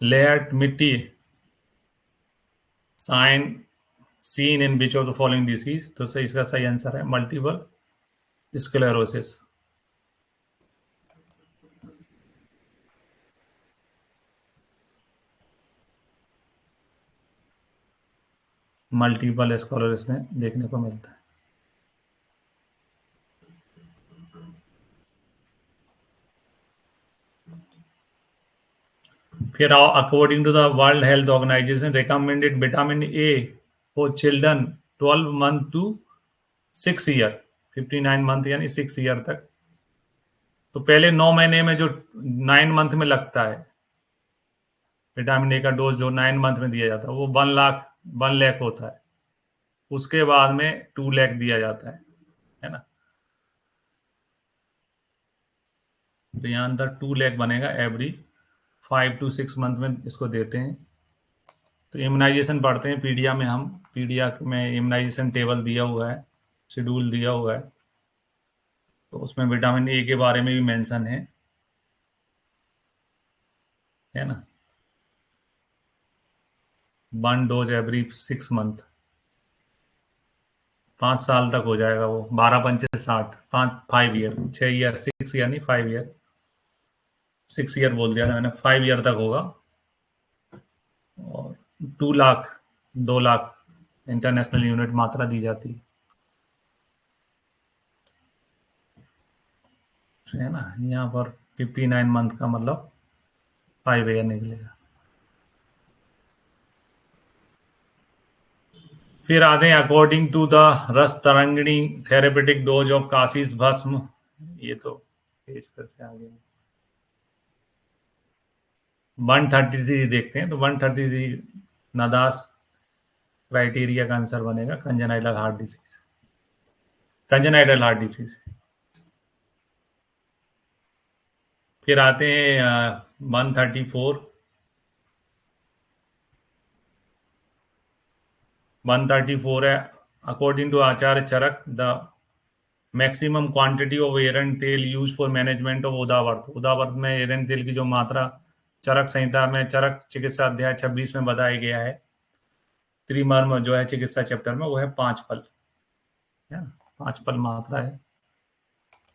layered mitti sign seen in which of the following disease. तो सही, इसका सही आंसर है मल्टीपल स्क्लेरोसिस। मल्टीपल स्क्लेरोसिस में देखने को मिलता है। फिर आओ, according to the World Health Organization recommended vitamin A for children 12 month to 6 year, 59 month यानी 6 ईयर तक। तो पहले 9 महीने में जो 9 मंथ में लगता है विटामिन ए का डोज, जो 9 मंथ में दिया जाता है, वो 1 लाख होता है। उसके बाद में 2 लाख दिया जाता है ना। तो यहाँ अंदर 2 लाख बनेगा एवरी 5 to 6 मंथ में इसको देते हैं। तो इम्यूनाइजेशन पढ़ते हैं पीडिया में। हम पीडिया में इम्यूनाइजेशन टेबल दिया हुआ है, शेड्यूल दिया हुआ है। तो उसमें विटामिन ए के बारे में भी मेंशन है ना। 1 डोज एवरी 6 मंथ, 5 साल तक हो जाएगा वो। 12 पंचे 60, 5 ईयर, 6 ईयर, 6 ईयर नहीं 5 ईयर, 6 ईयर बोल दिया था मैंने, 5 ईयर तक होगा। और 2 लाख, 2 लाख इंटरनेशनल यूनिट मात्रा दी जाती है ना। यहाँ पर 59 मंथ का मतलब 5 ईयर निकलेगा। फिर आते हैं, अकॉर्डिंग टू द रस तरंगिणी थेरेपेटिक डोज ऑफ काशीस भस्म। ये तो पेज पर से आ गया। 133 देखते हैं। तो 133 नादास क्राइटेरिया का आंसर बनेगा congenital heart disease. Congenital heart disease. फिर आते हैं 134। 134 है, according to Acharya Charak the maximum quantity of एरंड तेल यूज फॉर मैनेजमेंट ऑफ उदावर्त। उदावर्त में एरंड तेल की जो मात्रा चरक संहिता में, चरक चिकित्सा अध्याय 26 में बताया गया है, त्रिमर्म जो है चिकित्सा चैप्टर में, वो है 5 पल, है ना। 5 पल मात्रा है,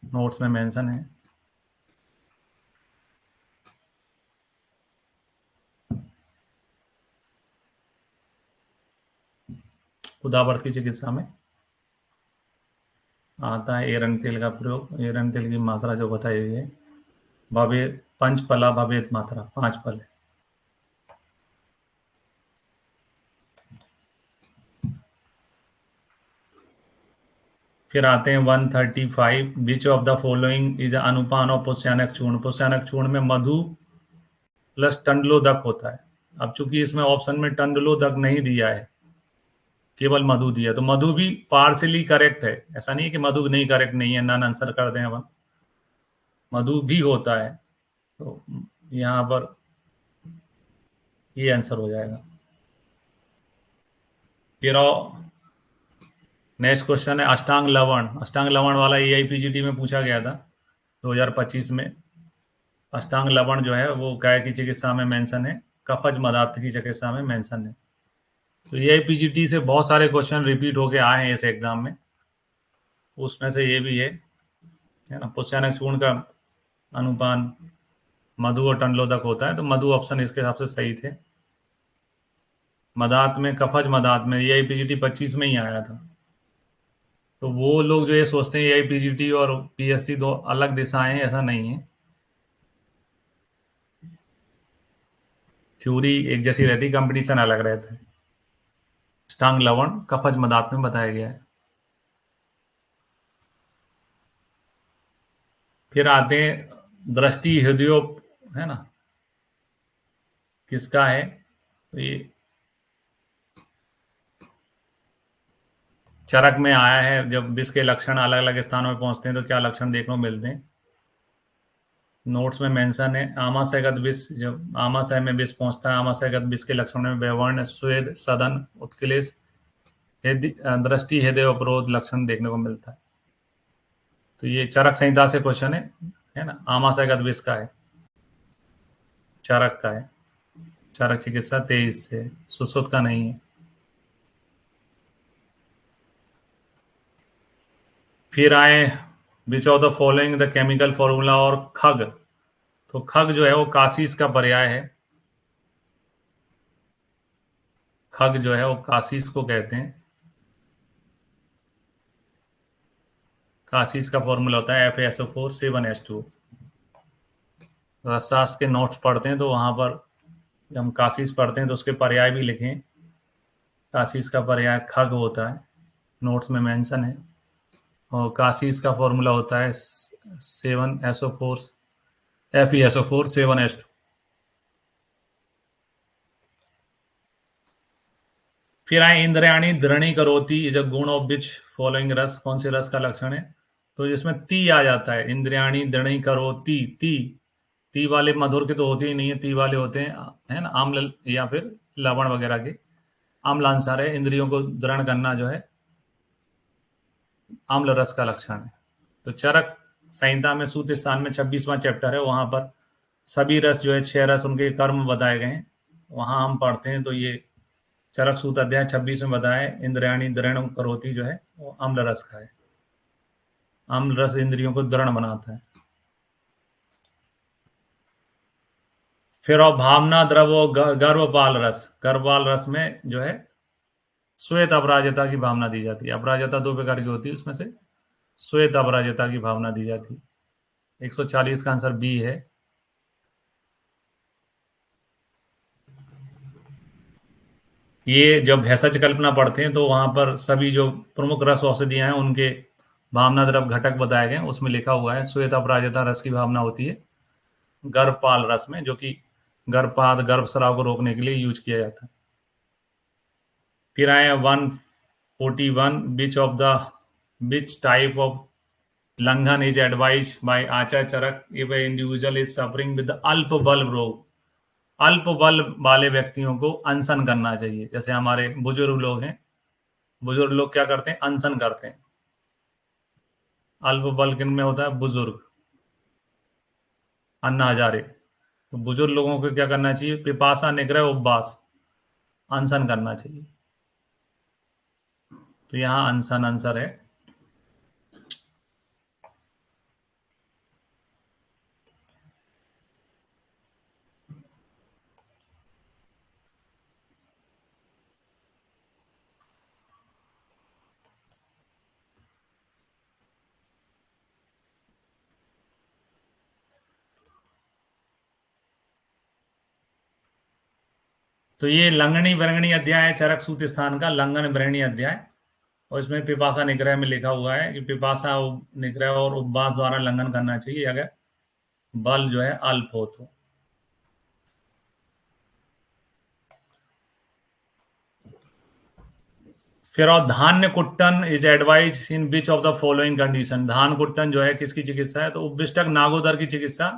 नोट्स में मेंशन है। उदावर्त की चिकित्सा में आता है एरंड तेल का प्रयोग। एरंड तेल की मात्रा जो बताई गई है, भवे पंच फला भवेत मात्रा, 5 फल है। फिर आते हैं 135, which of the following is अनुपान ऑफ पुष्यानक चूर्ण। पुष्यानक चूर्ण में मधु प्लस टंडलोदक होता है। अब चूंकि इसमें ऑप्शन में टंडलोदक नहीं दिया है, केवल मधु दिया है, तो मधु भी पार्शियली करेक्ट है। ऐसा नहीं है कि मधु नहीं करेक्ट नहीं है, नन आंसर कर दें अपन, मधु भी होता है। तो यहाँ पर ये आंसर हो जाएगा। फिर नेक्स्ट क्वेश्चन है अष्टांग लवण। अष्टांग लवण वाला एआईपीजीटी में पूछा गया था 2025 में। अष्टांग लवण जो है वो काय की चिकित्सा में मेंशन है, कफज मदार्थ की चिकित्सा में मेंशन है। तो एआईपीजीटी से बहुत सारे क्वेश्चन रिपीट होके आए हैं इस एग्जाम में, उसमें से ये भी है ना। पुष्यानक चूर्ण का अनुपान मधु और टंडलोदक होता है, तो मधु ऑप्शन इसके हिसाब से सही थे। मदार्थ में, कफज मदार्थ में एआईपीजीटी 25 में ही आया था। तो वो लोग जो ये सोचते हैं एआईपीजीटी और पीएससी दो अलग दिशाएं हैं, ऐसा नहीं है। थ्योरी एक जैसी रहती, कंपटीशन अलग रहता है। स्टांग लवण कफज मदार्थ में बताया गया है। फिर आते हैं दृष्टि हृदय, है ना, किसका है। तो ये चरक में आया है, जब विष के लक्षण अलग अलग स्थानों में पहुंचते हैं तो क्या लक्षण देखने को मिलते हैं। नोट्स में मेंशन है आमाशयगत विष, जब आमाशय में विष पहुंचता है, आमाशयगत विष के लक्षण में व्यवर्ण, स्वेद, सदन, उत्क्लेश, दृष्टि हृदय अवरोध लक्षण देखने को मिलता है। तो ये चरक संहिता से क्वेश्चन है ना। आमाशयगत विष का है, चरक का है। चरक चिकित्सा 23 से, सुश्रुत का नहीं है। फिर आए which of the following the chemical formula और खग। तो खग जो है वो काशीस का पर्याय है। खग जो है वो काशीस को कहते हैं। काशीस का फॉर्मूला होता है FeSO4 7H2। रसशास्त्र के नोट्स पढ़ते हैं तो वहां पर जब हम काशीस पढ़ते हैं तो उसके पर्याय भी लिखें। काशीस का पर्याय खग होता है, नोट्स में मेंशन है। और काशीस का फॉर्मूला होता है 7SO4 FeSO4 7H2। फिर आए इंद्रयाणी दृढ़ी करोति इज अ गुण ऑफ विच फॉलोइंग रस। कौन से रस का लक्षण है। तो इसमें ती आ जाता है, इंद्रयाणी दृढ़ी करोति। ती, ती वाले मधुर के तो होते ही नहीं है, ती वाले होते हैं, है ना, आम्ल या फिर लवण वगैरह के। आम्लांसार है, इंद्रियों को दृढ़ करना जो है आम्ल रस का लक्षण है। तो चरक संहिता में सूत्र स्थान में 26वां चैप्टर है, वहां पर सभी रस जो है 6 रस उनके कर्म बताए गए हैं, वहां हम पढ़ते हैं। तो ये चरक सूत्र अध्याय 26 में बताया इंद्रयाणी दृढ़ करोति जो है वो अम्ल रस का है। अम्ल रस इंद्रियों को दृढ़ बनाता है। फिर और भावना द्रव गर्भपाल रस। गर्भपाल रस में जो है श्वेत अपराजिता की भावना दी जाती है। अपराजिता 2 प्रकार की होती है, उसमें से श्वेत अपराजिता की भावना दी जाती है। 140 का आंसर बी है। ये जब भेषज कल्पना पढ़ते हैं तो वहां पर सभी जो प्रमुख रस औषधियां हैं उनके भावना द्रव घटक बताए गए हैं, उसमें लिखा हुआ है श्वेत अपराजिता रस की भावना होती है गर्भपाल रस में, जो कि गर्भपात गर्भ स्राव को रोकने के लिए यूज किया जाता है। फिर आए 141, विच टाइप ऑफ लंघन is advise by Acharya Charak if a individual is suffering with अल्प बल रोग। अल्प बल वाले व्यक्तियों को अनशन करना चाहिए। जैसे हमारे बुजुर्ग लोग हैं, बुजुर्ग लोग क्या करते हैं, अनशन करते हैं। अल्प बल किन में होता है, बुजुर्ग, अन्ना हजारे। तो बुजुर्ग लोगों को क्या करना चाहिए, पिपासा निग्रह उपवास, अनशन करना चाहिए। तो यहाँ अनशन आंसर है। तो ये लंगनी वरंगणी अध्याय है चरक सूत स्थान का, लंगन वरंगणी अध्याय। और इसमें पिपासा निग्रह में लिखा हुआ है कि पिपासा निग्रह और उपवास द्वारा लंघन करना चाहिए अगर बल जो है अल्प हो तो। फिर और धान्य Kuttan is advise in which of the following condition. धान कुट्टन जो है किसकी चिकित्सा है, तो उपविष्टक नागोदर की चिकित्सा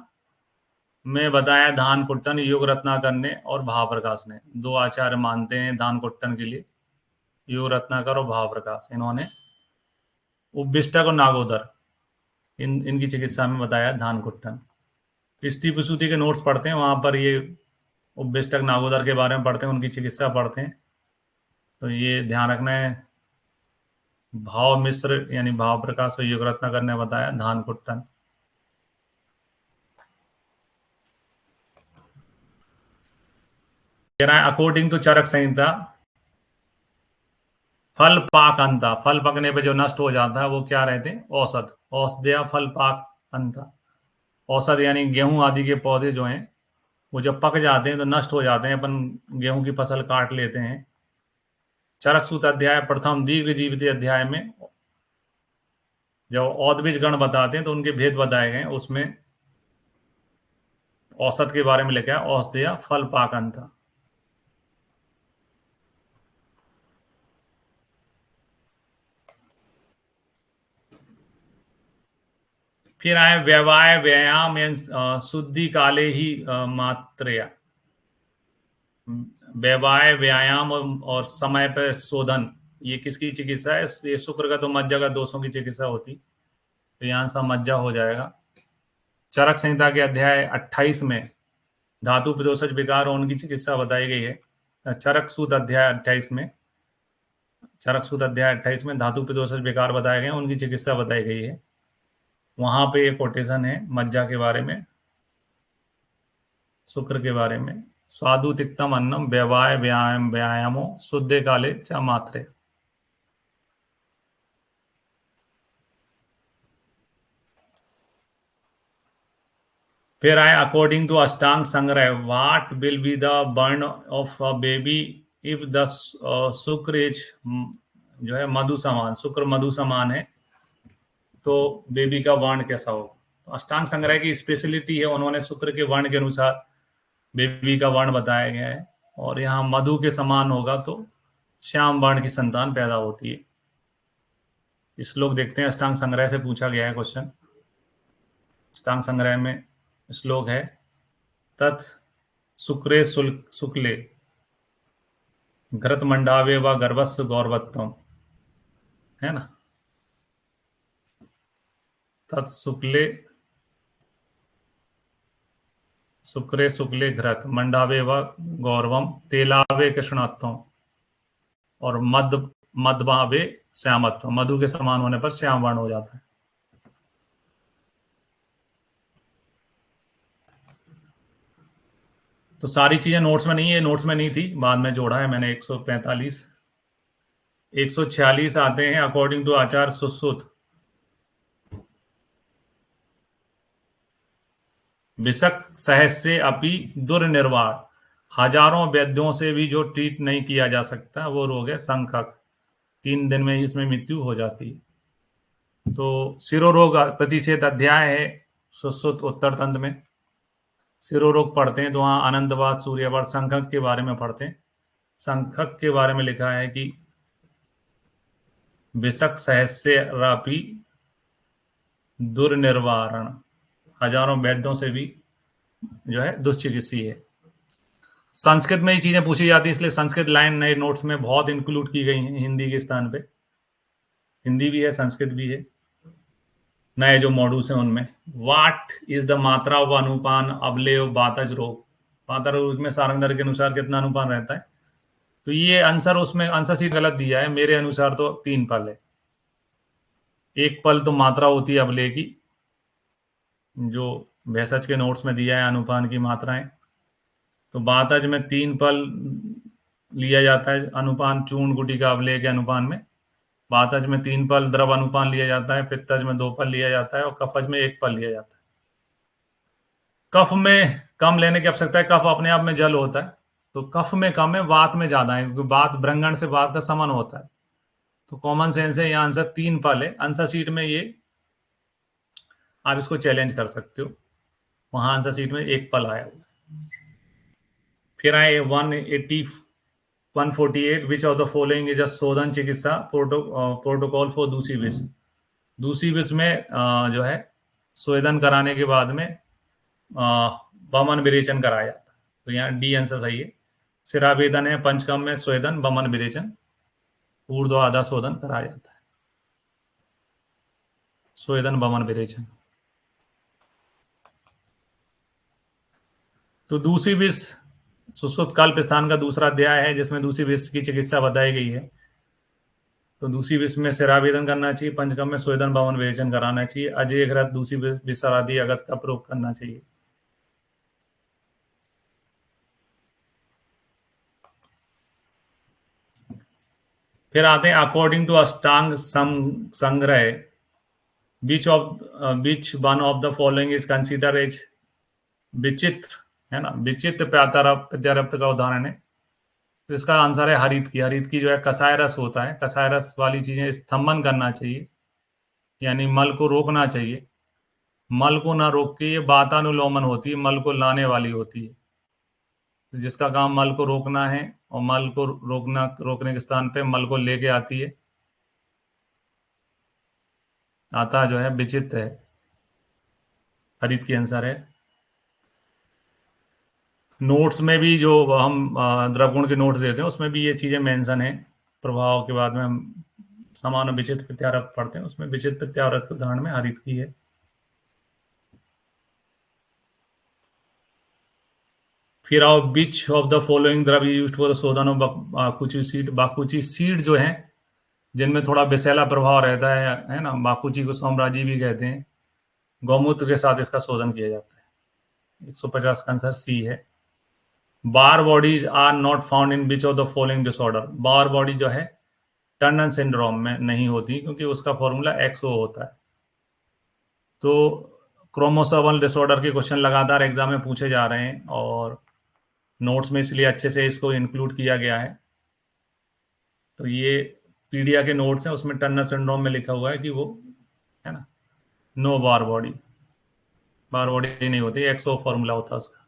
में बताया धान कुट्टन योग रत्नाकर ने और भाव प्रकाश ने। दो आचार्य मानते हैं धान कुट्टन के लिए, योग रत्नाकर और भाव प्रकाश। इन्होंने उपविष्टक और नागोदर इनकी चिकित्सा में बताया धान कुट्टन। इष्टि प्रसूति के नोट्स पढ़ते हैं, वहां पर ये उपविष्टक नागोदर के बारे में पढ़ते हैं, उनकी चिकित्सा पढ़ते हैं। तो ये ध्यान रखना है, भाव मिश्र यानी भाव प्रकाश और योग रत्नाकर ने बताया धान कुट्टन। कह रहा है अकॉर्डिंग टू चरक संहिता फल पाक अंता, फल पकने पे जो नष्ट हो जाता है वो क्या रहते हैं, औषध, औषधया फल पाक अंता। औषध यानी गेहूं आदि के पौधे जो हैं वो जब पक जाते हैं तो नष्ट हो जाते हैं, अपन गेहूं की फसल काट लेते हैं। चरक सूत अध्याय प्रथम दीर्घ जीवित अध्याय में जब औद्विज गण बताते हैं तो उनके भेद बताए गए, उसमें औसत के बारे में लिखा है औषधया फल पाक अंता। फिर आए व्यवाय व्यायाम शुद्धि काले ही मात्रेया। व्यवाय व्यायाम और समय पर शोधन, ये किसकी चिकित्सा है, ये शुक्र का तो मज्जा का दोषों की चिकित्सा होती, तो यहाँ सा मज्जा हो जाएगा। चरक संहिता के अध्याय 28 में धातु प्रदोषज विकार और उनकी चिकित्सा बताई गई है। चरक सूत अध्याय 28 में, चरक सूत अध्याय 28 में धातु प्रदोषज विकार बताए गए, उनकी चिकित्सा बताई गई है। वहां पे एक कोटेशन है मज्जा के बारे में, शुक्र के बारे में, स्वादु तिक्तम अन्नम व्यवाय व्यायाम व्यायामो शुद्धे काले च मात्रे। फिर आए अकॉर्डिंग टू अष्टांग संग्रह what will be the burn of a baby if the शुक्र इज जो है मधु समान, शुक्र मधु समान है तो बेबी का वर्ण कैसा हो। तो अष्टांग संग्रह की स्पेशलिटी है, उन्होंने शुक्र के वर्ण के अनुसार बेबी का वर्ण बताया गया है, और यहाँ मधु के समान होगा तो श्याम वर्ण की संतान पैदा होती है। श्लोक देखते हैं, अष्टांग संग्रह से पूछा गया है क्वेश्चन। अष्टांग संग्रह में श्लोक है तत् शुक्रे शुक्ले घृत मंडावे व गर्भस्व गौरवत्तम, है ना। तत् शुक्ले शुक्रे शुक्ले घृत मंडावे व गौरवम तेलावे कृष्णत्वम और मदभावे श्यामत्व, मधु के समान होने पर श्याम वर्ण हो जाता है। तो सारी चीजें नोट्स में नहीं है, नोट्स में नहीं थी, बाद में जोड़ा है मैंने। 145 146 आते हैं अकॉर्डिंग टू आचार्य सुश्रुत। विषक सहस्य अपि दुर्निर्वाण, हजारों वैद्यों से भी जो ट्रीट नहीं किया जा सकता वो रोग है संखक, 3 दिन में इसमें मृत्यु हो जाती है। तो शिरोरोग प्रतिषेध अध्याय है सुश्रुत उत्तर तंत्र में, शिरोरोग पढ़ते हैं तो वहां अनंतवाद सूर्यवाद संखक के बारे में पढ़ते हैं। संखक के बारे में लिखा है कि विषक सहस्रापि दुर्निवारण, हजारों वैद्यों से भी जो है दुष्चिकित्सी है। संस्कृत में ही चीजें पूछी जाती है, इसलिए संस्कृत लाइन नए नोट्स में बहुत इंक्लूड की गई हैं हिंदी के स्थान पे। हिंदी भी है, संस्कृत भी है, नए जो मॉड्यूल्स हैं उनमें। वाट इज द मात्रा व अनुपान अवलेव बातज रोग, बातज रोग में सारंगधर के अनुसार कितना अनुपान रहता है। तो ये आंसर, उसमें आंसर सीट गलत दिया है, मेरे अनुसार तो 3 पल है। 1 पल तो मात्रा होती है अवले की, जो भेषज के नोट्स में दिया है अनुपान की मात्राएं। तो बातज में 3 पल लिया जाता है अनुपान, चूर्ण गुटिका अवलेय के अनुपान में। बातज में 3 पल द्रव अनुपान लिया जाता है, पित्तज में 2 पल लिया जाता है और कफज में 1 पल लिया जाता है। कफ में कम लेने की आवश्यकता है, कफ अपने आप में जल होता है, तो कफ में कम है, वात में ज्यादा है, क्योंकि वात ब्रंगण से वात का समन होता है। तो कॉमन सेंस है, यहाँ आंसर 3 फल है। आंसर शीट में ये आप इसको चैलेंज कर सकते हो, वहां आंसर शीट में 1 फल आया हुआ है। फिर आए 180 148, विच ऑफ द फॉलोइंग इज अ शोधन चिकित्सा प्रोटोकॉल फॉर दूसरी विष। दूसरी विष में जो है स्वेदन कराने के बाद में वमन विरेचन कराया जाता है। तो यहाँ डी आंसर सही है। सिरावेदन है, पंचकर्म में स्वेदन वमन विरेचन, ऊर्ध्व आधा शोधन कराया जाता है। स्वेदन वमन विरेचन। तो दूसरी विष सुश्रुत कल्प स्थान का दूसरा अध्याय है, जिसमें दूसरी विष की चिकित्सा बताई गई है। तो दूसरी विष में सिरावेदन करना चाहिए, पंचकर्म में स्वेदन वमन विरेचन कराना चाहिए, अजय घृत दूसरी विषादी अगत का प्रयोग करना चाहिए। फिर आते हैं according to Ashtanga Sangraha, which one of the following is consider as vichitra, है ना, विचित्र प्रत्यारब्ध का उदाहरण है। तो इसका आंसर है हरित की। हरित की जो है कसाय रस होता है, कसाय रस वाली चीजें स्तंभन करना चाहिए, यानी मल को रोकना चाहिए। मल को ना रोक के ये वातानुलोमन होती है, मल को लाने वाली होती है। तो जिसका काम मल को रोकना है और मल को रोकने के स्थान पे मल को लेके आती है, आता जो है विचित्र है। हरित की आंसर है। नोट्स में भी जो हम द्रवगुण के नोट्स देते हैं उसमें भी ये चीजें मेंशन है। प्रभाव के बाद में हम समान और विचित्र प्रत्यारोप पढ़ते हैं, उसमें विचित्र प्रत्यारोप के उदाहरण में हरित की है। फिर आओ, विच ऑफ द फॉलोइंग द्रव यूज्ड फॉर द शोधन ऑफ बाकुची सीड। बाकुची सीड जो है जिनमें थोड़ा विषैला प्रभाव रहता है ना, बाकुची को सोमराजी भी कहते हैं, गौमूत्र के साथ इसका शोधन किया जाता है। 150 का आंसर सी है। Barr bodies are not found in which of the following disorder. Barr body जो है टर्नर सिंड्रोम में नहीं होती, क्योंकि उसका फॉर्मूला एक्सओ होता है। तो क्रोमोसोमल डिसऑर्डर के क्वेश्चन लगातार एग्जाम में पूछे जा रहे हैं और नोट्स में इसलिए अच्छे से इसको इंक्लूड किया गया है। तो ये पीडिया के नोट्स हैं, उसमें टर्नर सिंड्रोम में लिखा हुआ है कि वो, है ना, नो बार बॉडी, बार बॉडी नहीं होती, एक्सओ फॉर्मूला होता है उसका।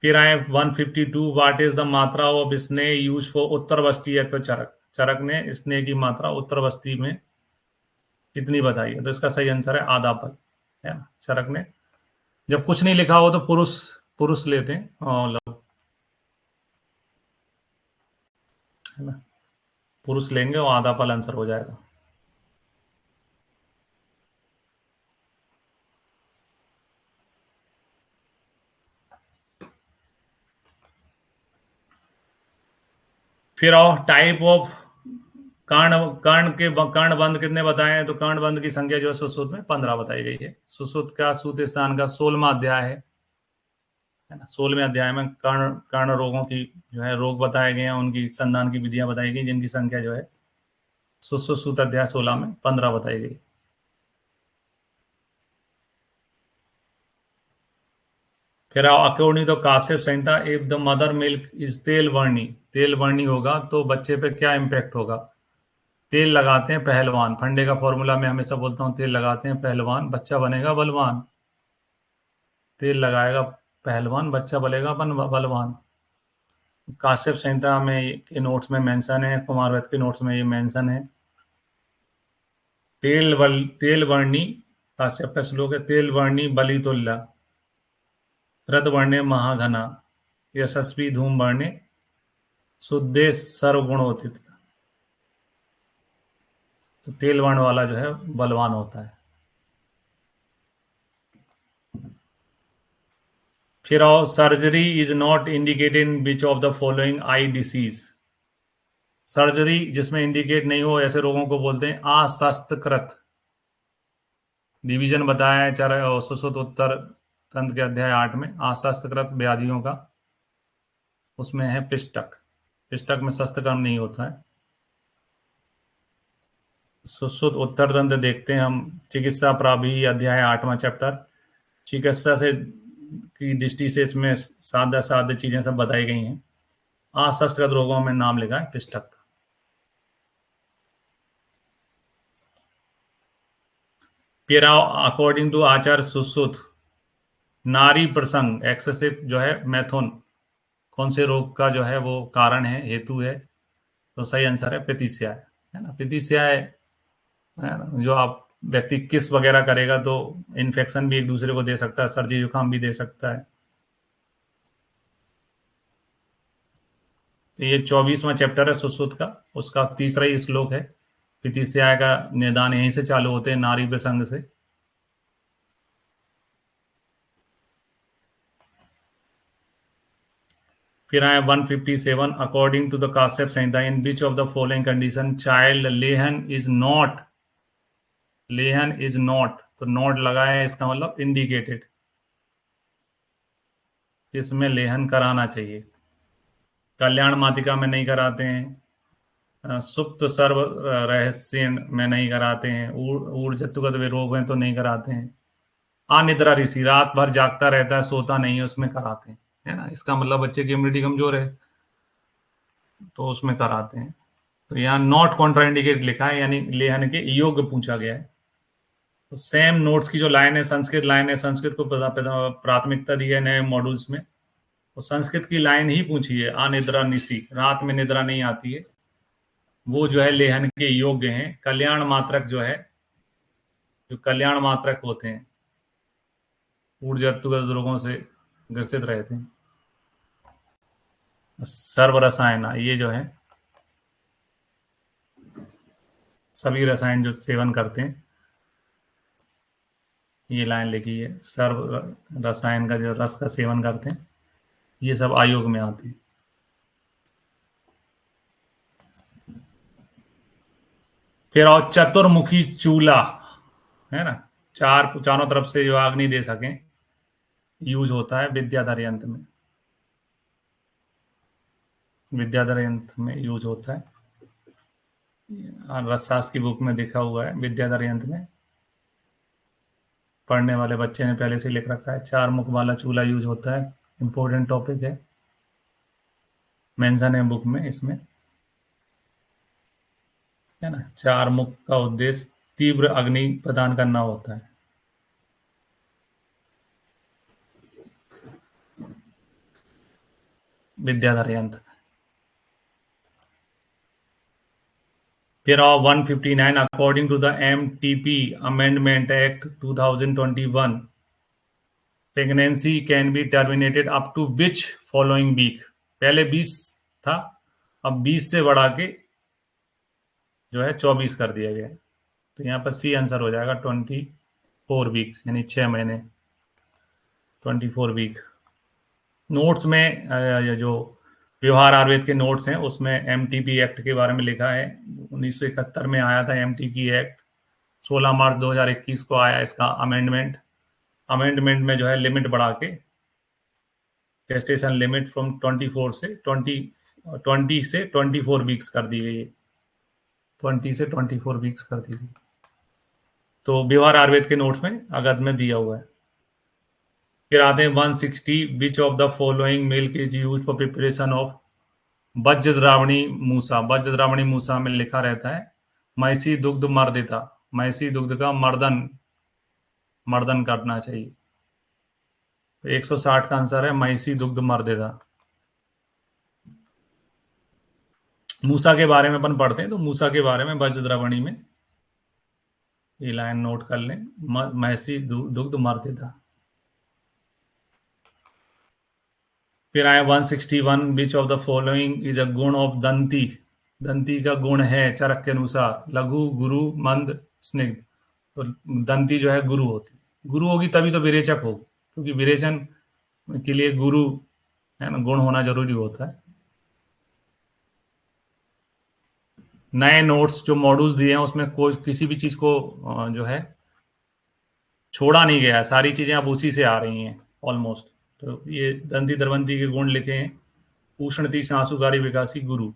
फिर आए 152, वाट इज द मात्रा ऑफ स्नेह यूज फॉर उत्तर बस्ती है। चरक, चरक ने स्नेह की मात्रा उत्तर बस्ती में कितनी बताई है। तो इसका सही आंसर है आधा पल, है ना। चरक ने, जब कुछ नहीं लिखा हो तो पुरुष पुरुष लेते हैं, है ना, पुरुष लेंगे और आधा पल आंसर हो जाएगा। फिर आओ, टाइप ऑफ कर्ण बंध कितने बताए हैं। तो कर्ण बंध की संख्या जो है सुश्रुत में 15 बताई गई है। सुश्रुत का सूत स्थान का 16वां अध्याय है ना। 16वें अध्याय में कर्ण कर्ण रोगों की जो है रोग बताए गए हैं, उनकी संधान की विधियां बताई गई, जिनकी संख्या जो है सुश्रुत सूत अध्याय 16 में 15 बताई गई। फिर आओ, according to Kashyap Samhita, if the mother milk is तेल वर्णी, तेल वर्णी होगा तो बच्चे पे क्या इम्पैक्ट होगा। तेल लगाते हैं पहलवान, फंडे का फॉर्मूला मैं हमेशा बोलता हूँ, तेल लगाते हैं पहलवान बच्चा बनेगा बलवान। तेल लगाएगा पहलवान बच्चा बनेगा बलवान। काश्यप संहिता में के नोट्स में मेंशन है, कुमारवत के नोट्स में ये मेंशन है। तेल वर्णी काश्यप का श्लोक है, तेल वर्णी बलितुल्य, रत वर्णे महाघना, यशस्वी धूम वर्णे शुद्धे सर्वगुणोदित। तो तेल वर्ण वाला जो है बलवान होता है। फिर आओ, surgery is not indicated in which of the following I disease. Surgery जिसमें इंडिकेट नहीं हो ऐसे रोगों को बोलते हैं अशस्त्रकृत। डिवीजन बताया है चार सुश्रुत उत्तर तंत्र के अध्याय 8 में, अशस्त्रकृत व्याधियों का। उसमें है पिष्टक, पिष्टक में शस्त्रकर्म नहीं होता है। सुश्रुत उत्तर तंत्र देखते हैं हम, चिकित्सा प्राभि अध्याय 8वां चैप्टर, चिकित्सा से की दृष्टि से इसमें सादा सादा चीजें सब बताई गई हैं। असंस्कृत रोगों में नाम लिखा है पिष्टक। फिर अकॉर्डिंग टू आचार्य सुश्रुत, नारी प्रसंग एक्सेसिव जो है मैथुन कौन से रोग का जो है वो कारण है, हेतु है? तो सही आंसर है पितिस्या है ना। पितिस्या है ना, जो आप व्यक्ति किस वगैरह करेगा तो इन्फेक्शन भी एक दूसरे को दे सकता है, सर्दी जुकाम भी दे सकता है। तो ये 24वां चैप्टर है सुश्रुत का, उसका तीसरा ही श्लोक है। पितिस्या का निदान यहीं से चालू होते हैं, नारी प्रसंग से। फिर आए 157, according to the Kashyap Samhita in which of the following condition child लेहन इज नॉट, लेहन इज नॉट, तो नॉट लगा है, इसका मतलब इंडिकेटेड, इसमें लेहन कराना चाहिए। कल्याण मातिका में नहीं कराते हैं, सुप्त सर्व रहस्य में नहीं कराते हैं, ऊर्जत्वगत विरोग में तो नहीं कराते हैं, अनिद्रा ऋषि रात भर जागता रहता है सोता नहीं है उसमें कराते हैं, है ना। इसका मतलब बच्चे की इम्यूनिटी कमजोर है तो उसमें कराते हैं। तो यहाँ नॉट कॉन्ट्राइंडिकेट लिखा है, यानी लेहन के योग्य पूछा गया है। तो सेम नोट्स की जो लाइन है, संस्कृत लाइन है, संस्कृत को प्राथमिकता दी है नए मॉड्यूल्स में। तो संस्कृत की लाइन ही पूछी है, अनिद्रा निशी, रात में निद्रा नहीं आती है, वो जो है लेहन के योग्य हैं। कल्याण मात्रक जो है, जो कल्याण मात्रक होते हैं ऊर्जात्मक रोगों से ग्रसित रहते हैं। सर्व रसायन ये जो है सभी रसायन जो सेवन करते हैं, ये लाइन लिखी है, सर्व रसायन का जो रस का सेवन करते हैं ये सब आयोग में आते हैं। फिर और चतुर्मुखी चूल्हा है ना, चारों तरफ से जो अग्नि दे सकें, यूज होता है विद्याधर यंत्र में, विद्याधर यंत्र में यूज होता है। रसशास्त्र की बुक में लिखा हुआ है, विद्याधर यंत्र में पढ़ने वाले बच्चे ने पहले से लिख रखा है, चार मुख वाला चूल्हा यूज होता है, इंपॉर्टेंट टॉपिक है, मेंशन है बुक में इसमें, है ना। चार मुख का उद्देश्य तीव्र अग्नि प्रदान करना होता है। विद्याधर यंत्र। फिर 159, according to the MTP amendment act 2021, pregnancy can be terminated up to which following week. पहले 20 था, अब 20 से बढ़ा के जो है 24 कर दिया गया। तो यहाँ पर सी आंसर हो जाएगा 24 वीक्स, यानी 6 महीने, 24 वीक। नोट्स में ये जो व्यवहार आयुर्वेद के नोट्स हैं उसमें MTP एक्ट के बारे में लिखा है। 1971 में आया था MTP एक्ट, 16 मार्च 2021 को आया इसका अमेंडमेंट। अमेंडमेंट में जो है लिमिट बढ़ा के, टेस्टेशन लिमिट फ्रॉम 24 से 20 से 24 वीक्स कर दी गई है, 20 से 24 वीक्स कर दी गई। तो व्यवहार आयुर्वेद के नोट्स में अगध में दिया हुआ है। फिर आते हैं 160, विच of the following milk is use for preparation of वज्र द्रावणी मूसा। वज्र द्रावणी मूसा में लिखा रहता है मैसी दुग्ध मर्दिता, मैसी दुग्ध का मर्दन मर्दन करना चाहिए। तो 160 का आंसर है मैसी दुग्ध मर्दिता। मूसा के बारे में अपन पढ़ते हैं, तो मूसा के बारे में वज्र द्रावणी में ये लाइन नोट कर लें, मैसी दुग्ध मर्दिता। फिर आए 161, विच ऑफ द फॉलोइंग इज अ गुण ऑफ दंती। दंती का गुण है चरक के अनुसार लघु गुरु मंद स्निग्ध। तो दंती जो है गुरु होती, गुरु होगी तभी तो विरेचक होगी, क्योंकि विरेचन के लिए गुरु है ना गुण होना जरूरी होता है। नए नोट्स जो मॉड्यूल्स दिए हैं उसमें कोई किसी भी चीज को जो है छोड़ा नहीं गया है, सारी चीजें अब उसी से आ रही हैं ऑलमोस्ट। तो ये दंती दरवंती के गुण लिखे हैं, उष्णति सांसुकारी विकासी गुरु।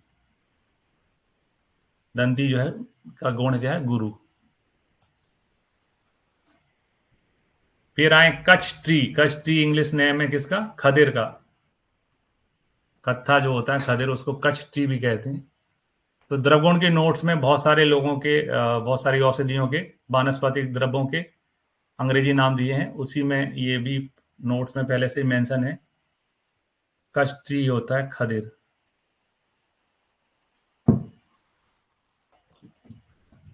दंती जो है का गुण क्या है, गुरु। फिर आए Kutch tree. Kutch tree English name है किसका? खदिर का। कत्था जो होता है खदिर, उसको कच्छ ट्री भी कहते हैं। तो द्रवगुण के नोट्स में बहुत सारे लोगों के बहुत सारी औषधियों के वानस्पतिक द्रव्यों के अंग्रेजी नाम दिए हैं, उसी में ये भी नोट्स में पहले से ही मेंशन है। कच्छ ट्री होता है खदिर।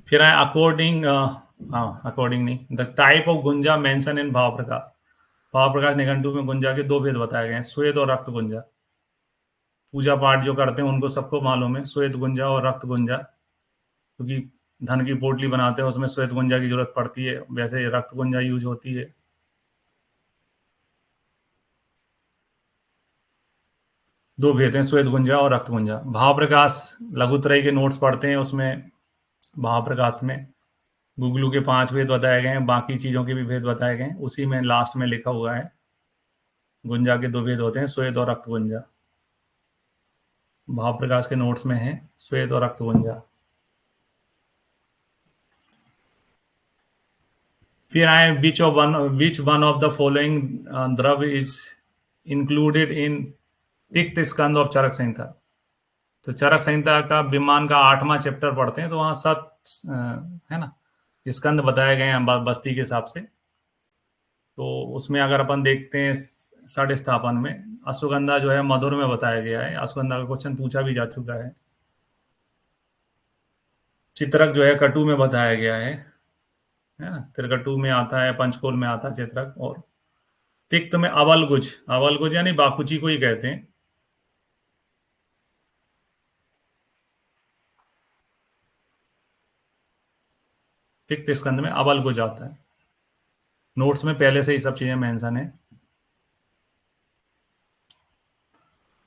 फिर आए अकॉर्डिंग, हाँ अकॉर्डिंग नहीं, the type of Gunja mention in भाव प्रकाश। भाव प्रकाश निघंटु में गुंजा के दो भेद बताए गए हैं, श्वेत और रक्त गुंजा। पूजा पाठ जो करते हैं उनको सबको मालूम है श्वेत गुंजा और रक्त गुंजा, क्योंकि धन की पोटली बनाते हैं उसमें श्वेत गुंजा की जरूरत पड़ती है, वैसे रक्त गुंजा यूज होती है। दो भेद हैं, श्वेत गुंजा और रक्त गुंजा। भाव प्रकाश लघुत्रय के नोट्स पढ़ते हैं, उसमें भाव प्रकाश में गुगलू के 5 भेद बताए गए हैं, बाकी चीजों के भी भेद बताए गए हैं, उसी में लास्ट में लिखा हुआ है गुंजा के दो भेद होते हैं, श्वेत और रक्त गुंजा। भाव प्रकाश के नोट्स में है श्वेत और रक्त गुंजा। फिर आए which one of the following द्रव इज इंक्लूडेड इन तिक्त स्कंद ऑफ चरक संहिता। तो चरक संहिता का विमान का 8वां चैप्टर पढ़ते हैं, तो वहां 7 है ना स्कंद बताए गए हैं बस्ती के हिसाब से। तो उसमें अगर अपन देखते हैं षड स्थापन में अश्वगंधा जो है मधुर में बताया गया है, अश्वगंधा का क्वेश्चन पूछा भी जा चुका है। चित्रक जो है कटु में बताया गया है ना, त्रिकटु में आता है, पंचकोल में आता है चित्रक। और तिक्त में अवलगुज, अवलगुज यानी बाकुची को ही कहते हैं। तिक्त स्कंद में अवलगुज आता है। नोट्स में पहले से ही सब चीजें मेंशन है।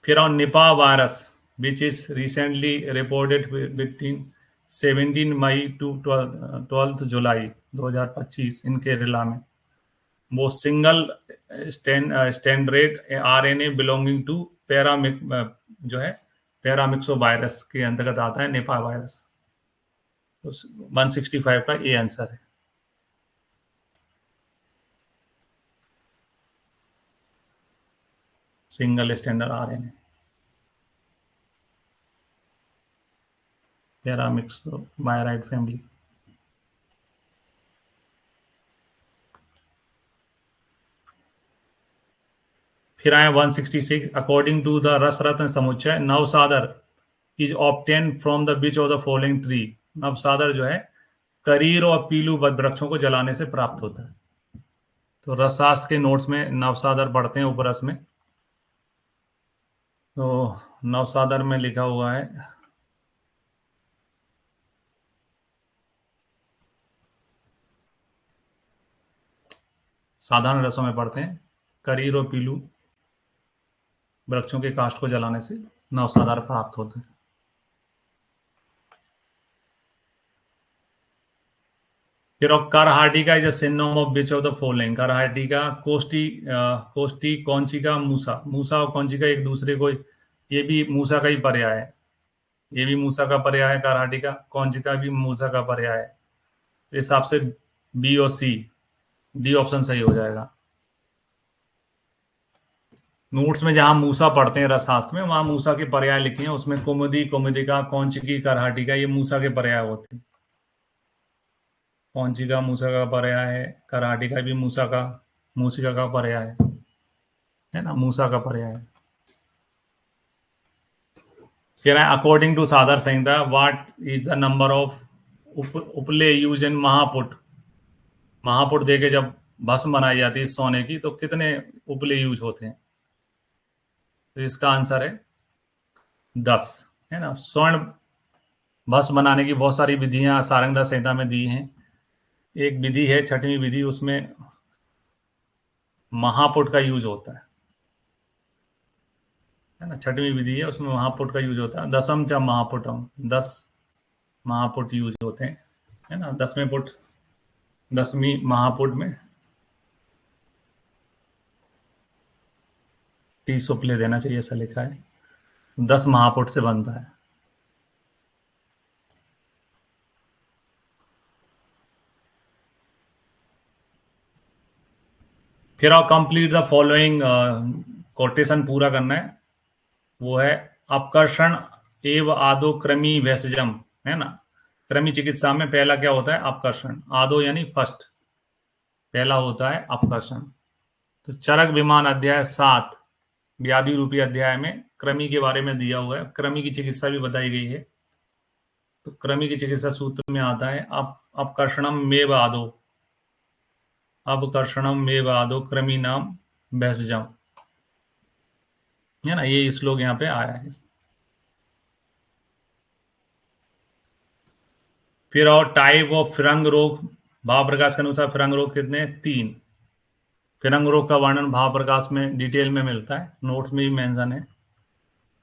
फिर on Nipah virus which is recently reported between 17 May to 12 July 2025 in Kerala में। वो single standard RNA belonging to पैरामिक जो है पैरामिक्सो वायरस के अंतर्गत आता है निपा वायरस। तो 165 का ये आंसर है। Single standard RNA paramyxo viridae family. फिर आए 166 according to the Rasa Ratna Samuchchaya नवसादर is obtain from the which of the following tree. नवसादर जो है करीर और पीलू वृक्षों को जलाने से प्राप्त होता है। तो रसशास्त्र के नोट्स में नवसादर पढ़ते हैं उपरस में। तो नवसादर में लिखा हुआ है साधारण रसों में पढ़ते हैं करीर और पीलू वृक्षों के काष्ठ को जलाने से नवसादर प्राप्त होते हैं। फिर करहाटी का is synonym of which of the following. करहाटी का कोष्टी कौंचिका मूसा। मूसा और कौंचिका एक दूसरे को, ये भी मूसा का ही पर्याय है, ये भी मूसा का पर्याय है करहाटी का, कौंचिका भी मूसा का पर्याय है। इस हिसाब से बी और सी, डी ऑप्शन सही हो जाएगा। नोट्स में जहां मूसा पढ़ते हैं रसशास्त्र में वहां मूसा के पर्याय लिखे हैं, उसमें कुमुदी, कुमुदिका, कौंचिकी, करहाटी का, ये मूसा के पर्याय होते हैं। कौंचिका मूसा का पर्याय है, करहाटी का भी मूसिका का पर्याय है ना, मूसा का पर्याय है। फिर है अकॉर्डिंग टू सादर Samhita what is the number of उपले यूज इन महापुट। महापुट देके जब भस्म बनाई जाती है सोने की, तो कितने उपले यूज होते हैं? तो इसका आंसर है 10, है ना। स्वर्ण भस्म बनाने की बहुत सारी विधियां सारंगधा संहिता में दी हैं। एक विधि है 6वीं विधि, उसमें महापुट का यूज होता है ना। 6वीं विधि है उसमें महापुट का यूज होता है। दसम च महापुटम, 10 महापुट यूज होते हैं, है ना। 10वें पुट, 10वीं महापुट में 30 उपले देना चाहिए, ऐसा लिखा है। 10 महापुट से बनता है। फिर आप कंप्लीट द फॉलोइंग कोटेशन पूरा करना है। वो है अपकर्षण एव आदो क्रमी वैसजम, है ना। क्रमी चिकित्सा में पहला क्या होता है? अपकर्षण। आदो यानी फर्स्ट, पहला होता है अपकर्षण। तो चरक विमान अध्याय 7 व्याधि रूपी अध्याय में क्रमी के बारे में दिया हुआ है, क्रमी की चिकित्सा भी बताई गई है। तो क्रमी की चिकित्सा सूत्र में आता है अपकर्षणम मेव आदो, अपकर्षणम मेव आदो क्रमी नाम भेषजम, है ना। ये श्लोक यहाँ पे आया है। फिर और टाइप ऑफ फिरंग रोग, भाव प्रकाश के अनुसार फिरंग रोग कितने? 3। फिरंग रोग का वर्णन भाव प्रकाश में डिटेल में मिलता है, नोट्स में भी मेंशन है।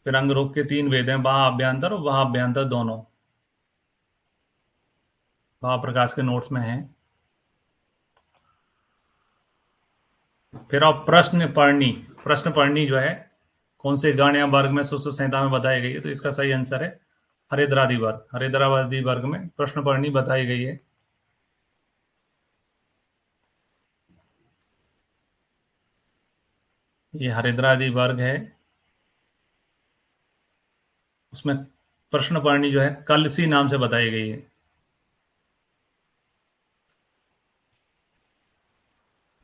फिरंग रोग के 3 भेद हैं, बाह्य अभ्यंतर और बाह्य अभ्यंतर दोनों, भाव प्रकाश के नोट्स में है। फिर अब प्रश्न पढ़नी जो है कौन से गण या वर्ग में सुश्रुत संहिता में बताई गई है? तो इसका सही आंसर है हरिद्रादि वर्ग। हरिद्रादि वर्ग में प्रश्न पढ़नी बताई गई है। ये हरिद्रादि वर्ग है, उसमें प्रश्न पढ़नी जो है कलसी नाम से बताई गई है।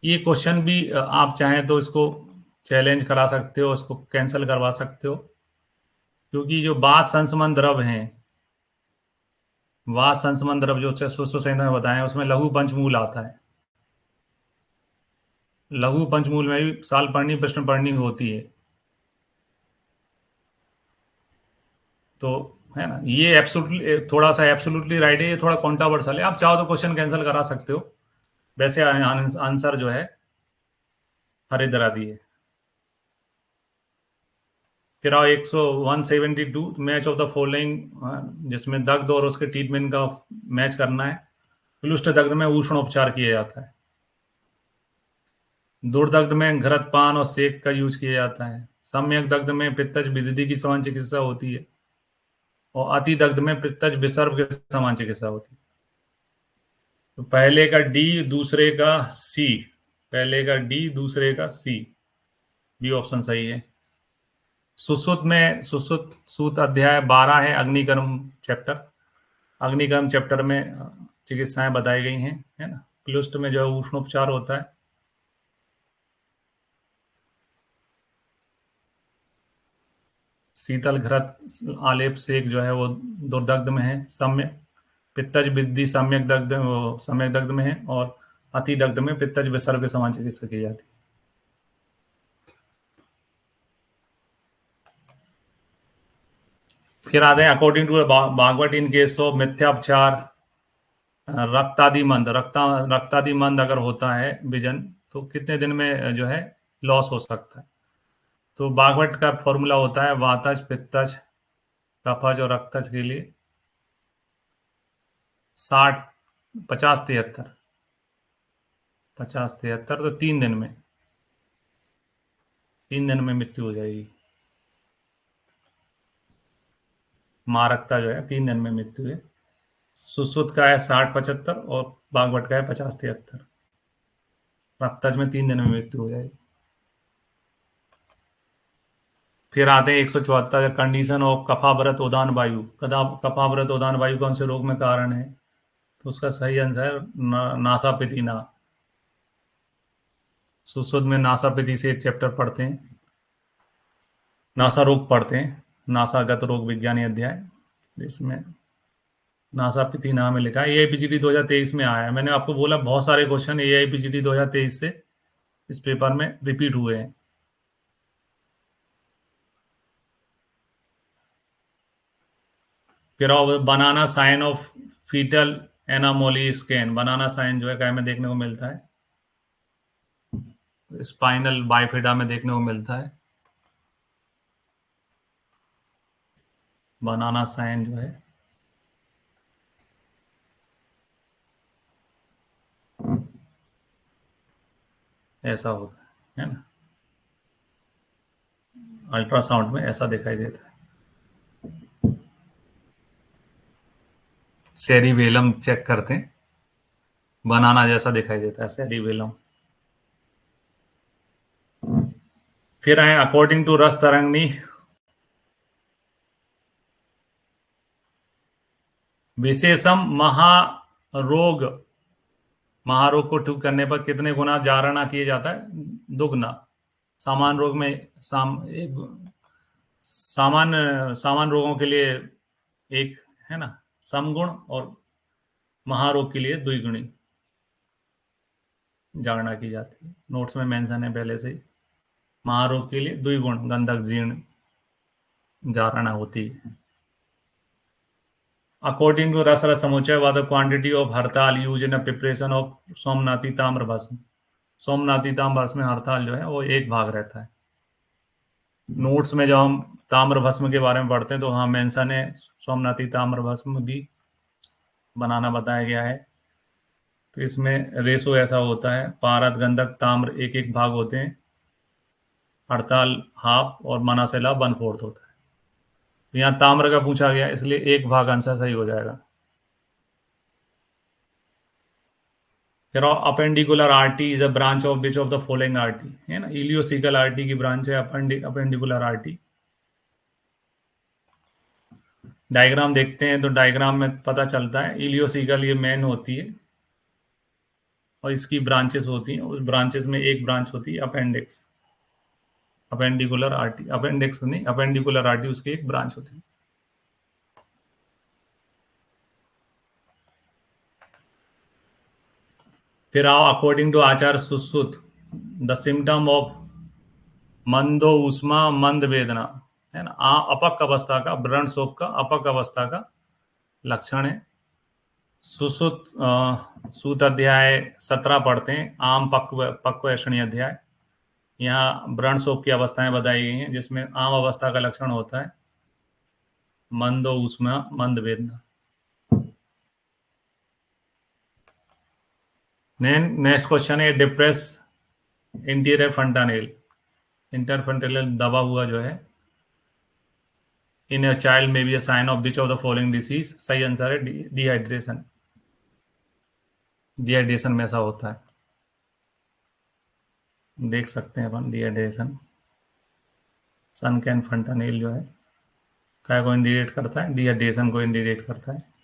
ये क्वेश्चन भी आप चाहें तो इसको चैलेंज करा सकते हो, इसको कैंसिल करवा सकते हो, क्योंकि जो बात संसमन द्रव हैं, बात संसमन द्रव जो सुश्रुत संहिता में बताए हैं, उसमें लघु पंचमूल आता है। लघु पंचमूल में भी साल पढ़नी प्रश्न पढ़नी होती है। तो है ना, ये एब्सोल्युटली थोड़ा सा एब्सोल्युटली राइट है, ये थोड़ा कॉन्ट्रोवर्शियल है। आप चाहो तो क्वेश्चन कैंसिल करा सकते हो। वैसे आंसर जो है हरिद्रादि है। फिर आओ 172 मैच ऑफ द फॉलोइंग, जिसमें दग्ध और उसके ट्रीटमेंट का मैच करना है। प्लुष्ट दग्ध में उष्ण उपचार किया जाता है। दुर्दग्ध में घृत पान और सेक का यूज किया जाता है। सम्यक दग्ध में पित्तज विद्धि की समान चिकित्सा होती है, और अति दग्ध में पित्तज विसर्ग के समान चिकित्सा होती है। तो पहले का डी, दूसरे का सी, पहले का डी, दूसरे का सी, बी ऑप्शन सही है। सुश्रुत में सुश्रुत सूत अध्याय 12 है, अग्निकर्म चैप्टर। अग्निकर्म चैप्टर में चिकित्साएं बताई गई हैं, है ना। प्लुष्ट में जो है उष्णोपचार होता है। शीतल घृत आलेप सेक जो है वो दुर्दग्ध में है। सम्य पित्तज विद्धि सम्यक दग्ध में है, और अति दग्ध में पित्तज विसर्ग के समान चिकित्सा की जाती है। फिर आते हैं according to Bhagwat in case of मिथ्यापचार रक्तादि मंद अगर होता है विजन, तो कितने दिन में जो है लॉस हो सकता है? तो भागवत का फॉर्मूला होता है वातज, पित्तज, कफज और रक्तज के लिए 60, 50, 73, 50, 73, तो 3 दिन में मृत्यु हो जाएगी। मारकता जो है 3 दिन में मृत्यु है। सुश्रुत का है 60, 75, और भागवत का है 50, 73। रक्तज में 3 दिन में मृत्यु हो जाएगी। फिर आते हैं 174, कंडीशन ऑफ कफाव्रत उदान वायु। कफाव्रत उदान वायु कौन से रोग में कारण है? तो उसका सही आंसर है नासापितीना। सुश्रुत में नासापिती से एक चैप्टर पढ़ते हैं, नासा रोग पढ़ते हैं, नासागत रोग विज्ञानी अध्याय, इसमें नासापिती नाम में लिखा है। एआईपीजीडी 2023 में आया है। मैंने आपको बोला बहुत सारे क्वेश्चन एआईपीजीडी 2023 से इस पेपर में रिपीट हुए हैं। फिर banana sign of fetal anomaly scan, banana sign जो है क्या में देखने को मिलता है? स्पाइनल बाइफिडा में देखने को मिलता है बनाना साइन जो है। ऐसा होता है ना, अल्ट्रासाउंड में ऐसा दिखाई देता है। सेरिवेलम चेक करते हैं, बनाना जैसा दिखाई देता है सेरिवेलम। फिर आए अकॉर्डिंग टू रस तरंगनी, विशेषम महारोग, महारोग को ठीक करने पर कितने गुना जारणा किया जाता है? दुगना। सामान्य रोग में सामान्य सामान्य रोगों के लिए एक, है ना, समगुण, और महारोग के लिए द्विगुणी जागरणा की जाती है। नोट्स में मेंशन है पहले से ही। महारोग के लिए द्विगुण गंधक जीर्ण जागरणा होती है। अकॉर्डिंग टू रस रस समुच्चय व द क्वांटिटी ऑफ हड़ताल यूज इन प्रिपरेशन ऑफ सोमनाथी ताम्र भस्म, सोमनाथी ताम्र भस्म में हड़ताल जो है वो एक भाग रहता है। नोट्स में जब हम ताम्र भस्म के बारे में पढ़ते हैं तो हाँ मेंशन है, सोमनाथी ताम्र भस्म भी बनाना बताया गया है। तो इसमें रेशो ऐसा होता है, पारद गंधक ताम्र एक एक भाग होते हैं, हड़ताल हाफ और मनासेला 1/4 होता है। तो यहाँ ताम्र का पूछा गया इसलिए एक भाग आंसर सही हो जाएगा। फिर appendicular artery is a branch of which of the following artery, है ना, इलियोसिकल आर्टी की ब्रांच है अपेंडिकुलर आर्टी। डायग्राम देखते हैं तो डायग्राम में पता चलता है इलियोसिकल ये मेन होती है और इसकी ब्रांचेस होती हैं, उस ब्रांचेस में एक ब्रांच होती है अपेंडिक्स, अपेंडिकुलर आर्टी, अपेंडिक्स नहीं, अपेंडिकुलर आर्टी उसकी एक ब्रांच होती है। फिर आओ according to Acharya Sushruta the symptom of मंदो उष्मा मंद वेदना, है ना, अपक अवस्था का, व्रण शोक का अपक अवस्था का लक्षण है। सुश्रुत सूत अध्याय 17 पढ़ते हैं, आम पक्वैषणी अध्याय। यहाँ व्रण शोक की अवस्थाएं बताई गई हैं जिसमें आम अवस्था का लक्षण होता है मंदो उष्मा मंद वेदना। Next question is depress interior fontanelle, interfontanelle दबा हुआ जो है इन अ चाइल्ड में be a sign of which of the following disease. सही आंसर है डिहाइड्रेशन, डिहाइड्रेशन में ऐसा होता है, देख सकते हैं अपन डिहाइड्रेशन। सन कैन फंटानेल जो है क्या को इंडिकेट करता है? डिहाइड्रेशन को इंडिकेट करता है।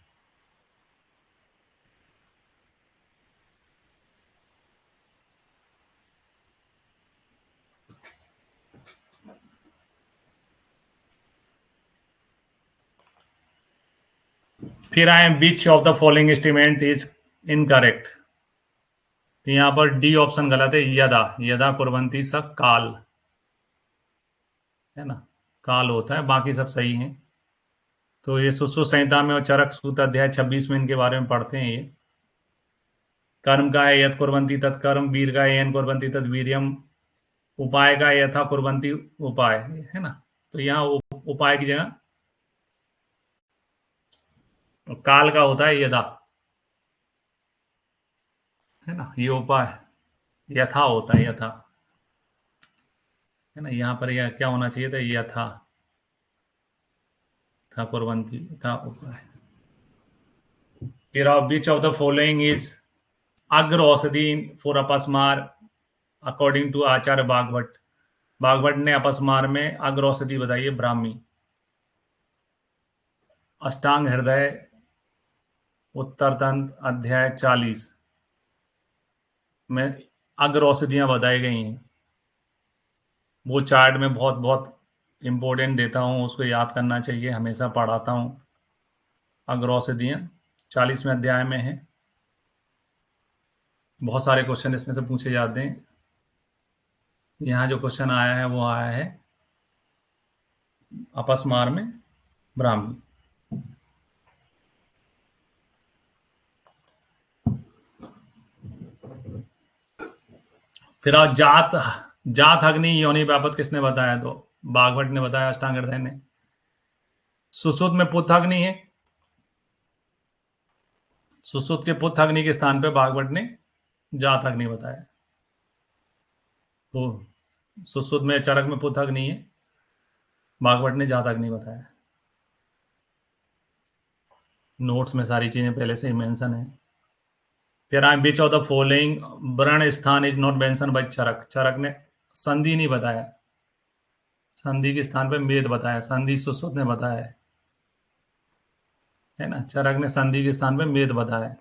फिर आए which of the following statement is incorrect. तो यहां पर डी ऑप्शन गलत है, यदा, यदा कुर्वंती स काल, है ना, काल होता है, बाकी सब सही है। तो ये सुश्रुत संहिता में और चरक सूत्र अध्याय 26 में इनके बारे में पढ़ते हैं। ये कर्म का है यथ कुर्वंती तत्कर्म, वीर का येन कुर्वंती तद वीर्यम, उपाय का यथा कुर्वंती उपाय, है ना। तो यहाँ उपाय की जगह काल का होता है यदा, है ना, ये उपाय यथा होता है, यथा, है ना। यहाँ पर यह क्या होना चाहिए था? यथा था कुर्वंती था उपाय। फिर विच ऑफ द फॉलोइंग इज अग्र औषधि फॉर अपस्मार अकॉर्डिंग टू आचार्य बागभट्ट। बागभट्ट ने अपस्मार में अग्र औषधि बताई है ब्राह्मी। अष्टांग हृदय उत्तर तंत्र अध्याय 40 में अग्र औषधियां बताई गई हैं। वो चार्ट में बहुत बहुत इंपॉर्टेंट देता हूँ, उसको याद करना चाहिए, हमेशा पढ़ाता हूँ। अग्र औषधियां 40वें अध्याय में है। बहुत सारे क्वेश्चन इसमें से पूछे जाते हैं। यहाँ जो क्वेश्चन आया है वो आया है अपस्मार में ब्राह्मी। फिर आज जात, जात अग्नि योनि व्यापत किसने बताया? तो बागभट्ट ने बताया, अष्टांग हृदय ने। सुश्रुत में पुत्थ अग्नि है, सुश्रुत के पुत्थ अग्नि के स्थान पे बागभट्ट ने जात अग्नि बताया। तो सुश्रुत में चरक में पुत्थ अग्नि है, बागभट्ट ने जात अग्नि बताया। नोट्स में सारी चीजें पहले से ही मेंशन है। फिर आई बीच ऑफ द फॉलोइंग व्रण स्थान इज नॉट मेंशन बाय चरक, चरक ने संधि नहीं बताया। संधि के स्थान पे मेद बताया, संधि सुश्रुत ने बताया है ना। चरक ने संधि के स्थान पे मेद बताया है।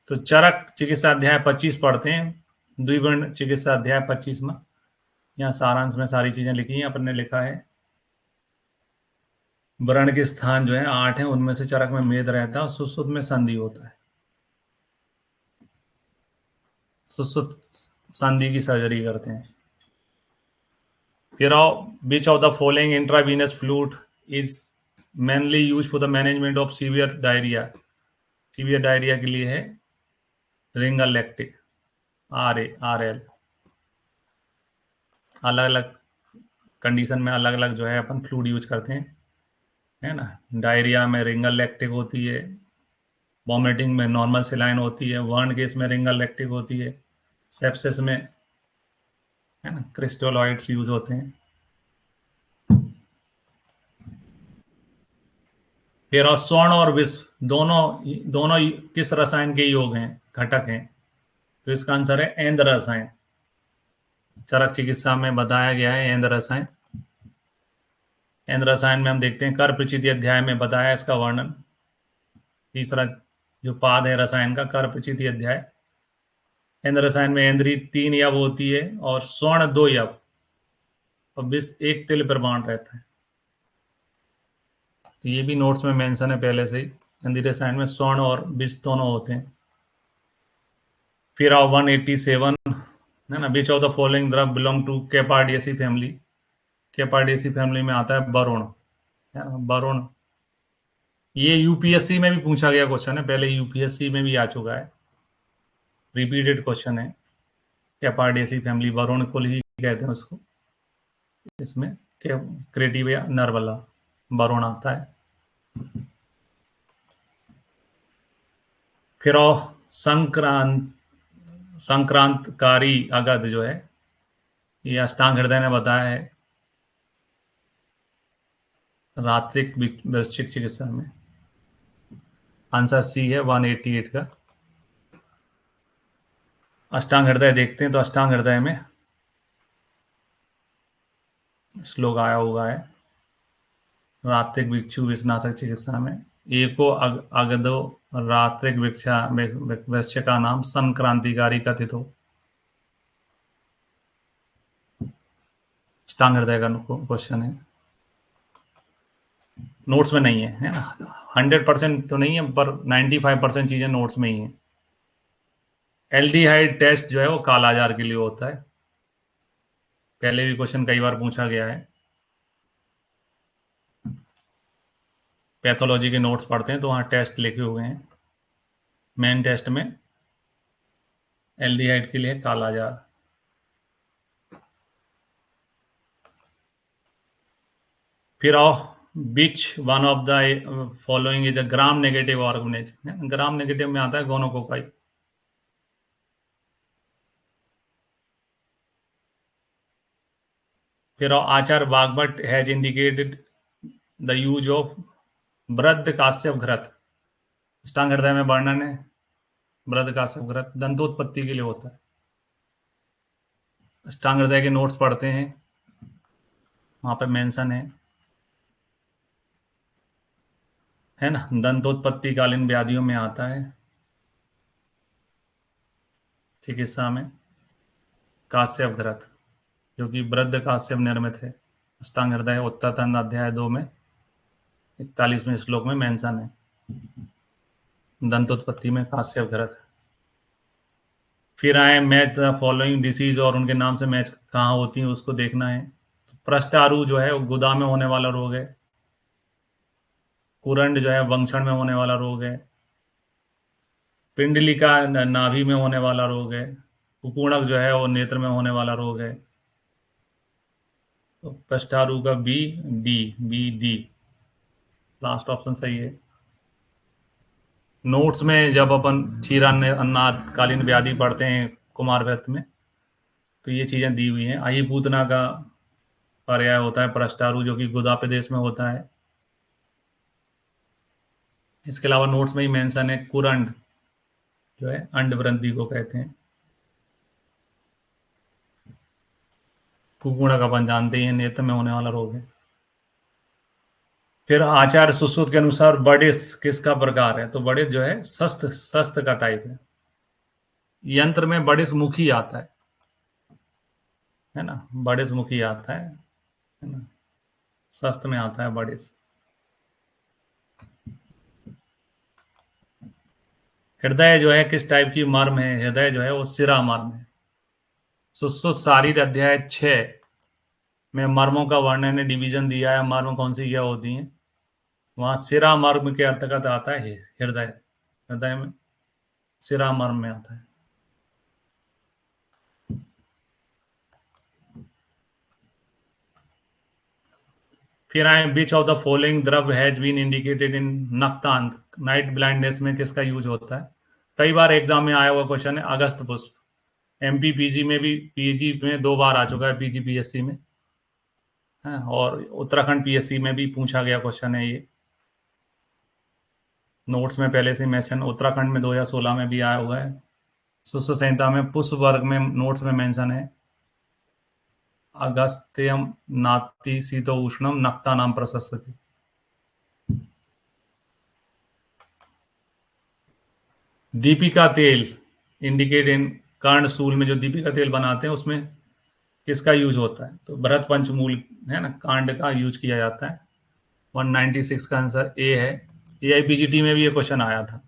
तो चरक चिकित्सा अध्याय 25 पढ़ते हैं, द्विवर्ण चिकित्सा अध्याय 25 में। यहाँ सारांश में सारी चीजें लिखी हैं, अपन ने लिखा है वर्ण के स्थान जो है 8 हैं, उनमें से चरक में मेद रहता है और सुश्रुत में संधि होता है। सुश्रुत संधि की सर्जरी करते हैं। फिर आओ, विच of the following intravenous fluid is mainly use for the management of severe diarrhoea. Severe diarrhoea के लिए है रिंगल लैक्टिक, RL। अलग अलग कंडीशन में अलग अलग जो है अपन फ्लूइड यूज करते हैं, है ना। डायरिया में रिंगल लैक्टिक होती है, वॉमिटिंग में नॉर्मल सेलाइन होती है, वर्न केस में रिंगल लैक्टिक होती है, सेप्सिस में, है ना, क्रिस्टोलॉइड्स यूज होते हैं। फिर और स्वर्ण और विश्व दोनों दोनों किस रसायन के योग हैं, घटक हैं? तो इसका आंसर है एंद रसायन। चरक चिकित्सा में बताया गया है एंद रसायन। एंद रसायन में हम देखते हैं कर प्रचिति अध्याय में बताया इसका वर्णन। तीसरा जो पाद है रसायन का, कर प्रचिति अध्याय। एंद रसायन में एंद्री 3 यव होती है और स्वर्ण 2 यव और विश्व 1 तिल प्रमाण रहता है। तो ये भी नोट्स में मेंशन है पहले से ही। एंद्री रसायन में स्वर्ण और विश्व दोनों होते हैं। फिर आओ 187, है ना, which of the following drug belong to capparidaceae family. Capparidaceae family में आता है बरोण, है ना, बरोण। ये यूपीएससी में भी पूछा गया क्वेश्चन है, पहले यूपीएससी में भी आ चुका है, रिपीटेड क्वेश्चन है। कैपार्डियसी फैमिली, बरोण कुल ही कहते हैं उसको। इसमें क्रेटिविया नर्वला बरोण आता है। फिर आओ संक्रांतकारी अगध जो है, ये अष्टांग हृदय ने बताया है रात्रिक वृश्चिक चिकित्सा में। आंसर सी है 188 का। अष्टांग हृदय देखते हैं, तो अष्टांग हृदय में श्लोक आया हुआ है रात्रिक भिक्षु विषनाशक चिकित्सा में। एको अगदो रात्रिक वैश्य का नाम संक्रांतिकारी कथित हो। अष्टांग हृदय का क्वेश्चन है, नोट्स में नहीं है ना। 100% तो नहीं है, पर 95% चीजें नोट्स में ही है। एल्डिहाइड टेस्ट जो है वो कालाजार के लिए होता है, पहले भी क्वेश्चन कई बार पूछा गया है। पैथोलॉजी के नोट्स पढ़ते हैं तो वहाँ टेस्ट लिखे हुए हैं। मेन टेस्ट में एल्डिहाइड के लिए कालाजार। फिर आओ, which one of the following is a gram negative organism. Gram negative में आता है गोनोकोकाई। फिर आओ, Acharya Vagbhata has indicated the use of वृद्ध काश्यप घृत। अष्टांग हृदय में वर्णन है वृद्ध काश्यप घृत दंतोत्पत्ति के लिए होता है। अष्टांग हृदय के नोट्स पढ़ते हैं, वहां पे मेंशन है ना। दंतोत्पत्ति कालीन व्याधियों में आता है चिकित्सा में काश्यप घृत, जो कि वृद्ध काश्यप निर्मित है। अष्टांग हृदय उत्तर तंद अध्याय 2 में 41वें श्लोक में मेंशन है दंतोत्पत्ति में काश्यप घृत। फिर आए मैच द फॉलोइंग डिसीज, और उनके नाम से मैच कहाँ होती है उसको देखना है। तो प्रष्टारु जो है वो गुदा में होने वाला रोग है। कुरंड जो है वंक्षण में होने वाला रोग है। पिंडलिका नाभि में होने वाला रोग है। कुकुणक जो है वो नेत्र में होने वाला रोग है। तो प्रष्टारु का बी डी लास्ट ऑप्शन सही है। नोट्स में जब अपन क्षीरा अन्नाद कालीन व्याधि पढ़ते हैं कुमार व्यक्त में, तो ये चीजें दी हुई हैं। अहिपूतना का पर्याय होता है प्रष्टारु, जो कि गुदा प्रदेश में होता है। इसके अलावा नोट्स में ही मेंशन है कुरंड जो है अंड वृद्धि को कहते हैं। कुकुड़ा का अपन जानते ही है, नेत्र में होने वाला रोग है। फिर आचार्य सुश्रुत के अनुसार बडिस किसका प्रकार है? तो बडिस जो है शस्त्र, शस्त्र का टाइप है। यंत्र में बडिस मुखी आता है ना, बडिस मुखी आता है ना, शस्त्र में आता है बडिस। हृदय जो है किस टाइप की मर्म है? हृदय जो है वो सिरा मर्म है। सुश्रुत शारीर अध्याय 6 में मर्मों का वर्णन ने डिवीजन दिया है, मर्म कौन सी क्या होती हैं। वहां सिरा मर्म के अंतर्गत आता है हृदय, हृदय में सिरा मर्म में आता है। फिर आए, विच ऑफ द फॉलोइंग द्रव हैज बीन इंडिकेटेड इन नक्तांत, नाइट ब्लाइंडनेस में किसका यूज होता है? कई बार एग्जाम में आया हुआ क्वेश्चन है, अगस्त पुष्प। एमपी पीजी में भी, पीजी में 2 बार आ चुका है, पीजी पीएससी में है, और उत्तराखंड पीएससी में भी पूछा गया क्वेश्चन है ये। नोट्स में पहले से मेंशन, उत्तराखंड में 2016 में भी आया हुआ है। सुश्रुत संहिता में पुष्प वर्ग में नोट्स में मेंशन है, अगस्त्यम नाति शीतो उष्णम नक्ता नाम प्रशस्ति। दीपिका तेल इंडिकेट इन कर्णसूल में, जो दीपिका तेल बनाते हैं उसमें किसका यूज होता है? तो भरत पंचमूल है ना, कांड का यूज किया जाता है। 196 का आंसर ए है। एआईपीजीटी में भी ये क्वेश्चन आया था,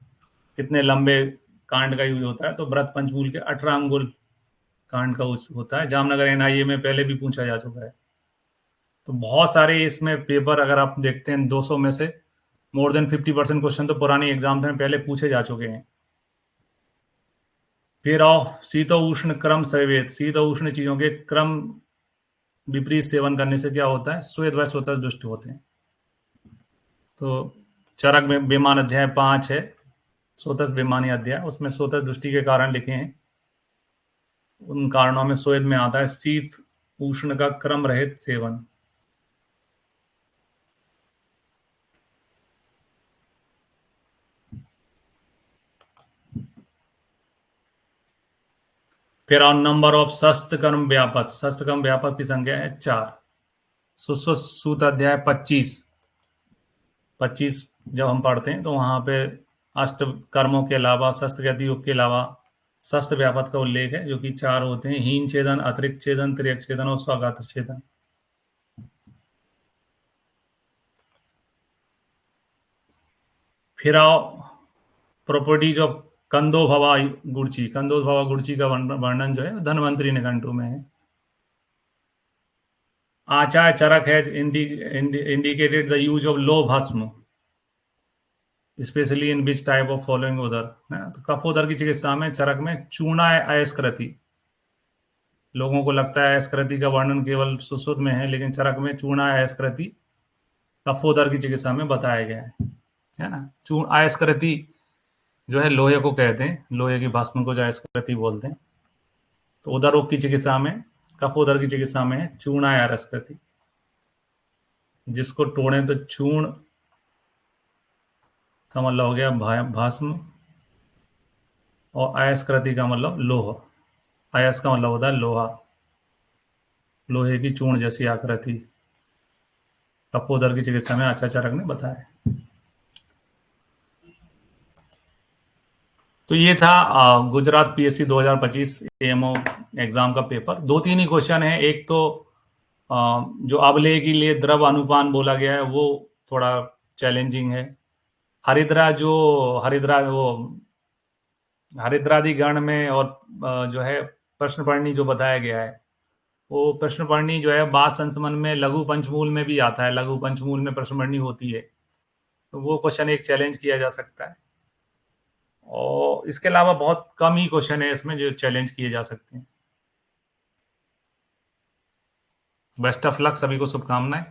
कितने लंबे कांड का यूज होता है? तो भरत पंचमूल के 18 अंगुल कांड का यूज होता है। जामनगर एनआईए में पहले भी पूछा जा चुका है। तो बहुत सारे इसमें पेपर अगर आप देखते हैं 200 में से मोर देन 50% क्वेश्चन तो पुरानी एग्जाम में पहले पूछे जा चुके हैं। फिर आओ, शीत उष्ण क्रम सवेद, शीत उष्ण चीजों के क्रम विपरीत सेवन करने से क्या होता है? श्वेत व स्वतः दुष्ट होते हैं। तो चरक में बेमान अध्याय 5 है, स्वतः बेमानी अध्याय, उसमें स्वतः दृष्टि के कारण लिखे हैं। उन कारणों में श्वेत में आता है शीत उष्ण का क्रम रहित सेवन। फिर ऑन नंबर ऑफ शस्त्र कर्म व्यापक, शस्त्र कर्म व्यापक की संख्या है 4। सुश्रुत सूत अध्याय 25 जब हम पढ़ते हैं तो वहां पे अष्ट कर्मों के अलावा, शस्त्र गति योग के अलावा शस्त्र व्यापक का उल्लेख है, जो कि 4 होते हैं: हीन छेदन, अतिरिक्त छेदन, त्रियक छेदन और स्वागत छेदन। फिर आओ, प्रॉपर्टीज ऑफ कंदोभवा गुड़ची, कंदोभवा गुड़ची का वर्णन जो है धन्वंतरी निघंटु में है। Acharya Charak has indicated the use of लो भस्म specially in which type of following उदर, तो कफोदर की चिकित्सा में चरक में चूर्णा अयस्कृति। लोगों को लगता है अयस्कृति का वर्णन केवल सुश्रुत में है, लेकिन चरक में चूर्णा अयस्कृति कफोदर की चिकित्सा में बताया गया है ना। चूर्ण अयस्कृति जो है लोहे को कहते हैं, लोहे की भस्म को जो अयस्कृति बोलते हैं। तो उदर रोग की चिकित्सा में, कफोदर की चिकित्सा में चूर्णा अयस्कृति, जिसको तोड़ें तो चूर्ण का मतलब हो गया भस्म, और अयस्कृति का मतलब लोह। अयस का मतलब होता है लोहा, लोहे की चूर्ण जैसी आकृति। कफोदर की चिकित्सा में आचार्य चरक ने बताया। तो ये था गुजरात पीएससी 2025 एएमओ एग्जाम का पेपर। 2-3 ही क्वेश्चन है। एक तो जो अवलेय के लिए द्रव अनुपान बोला गया है वो थोड़ा चैलेंजिंग है। हरिद्रादि गण में और जो है प्रश्नपढ़नी जो बताया गया है, वो प्रश्नपढ़नी जो है बात संस्मरण में लघु पंचमूल में भी आता है, लघु पंचमूल में प्रश्नपढ़नी होती है। तो वो क्वेश्चन एक चैलेंज किया जा सकता है, और इसके अलावा बहुत कम ही क्वेश्चन है इसमें जो चैलेंज किए जा सकते हैं। बेस्ट ऑफ लक, सभी को शुभकामनाएं।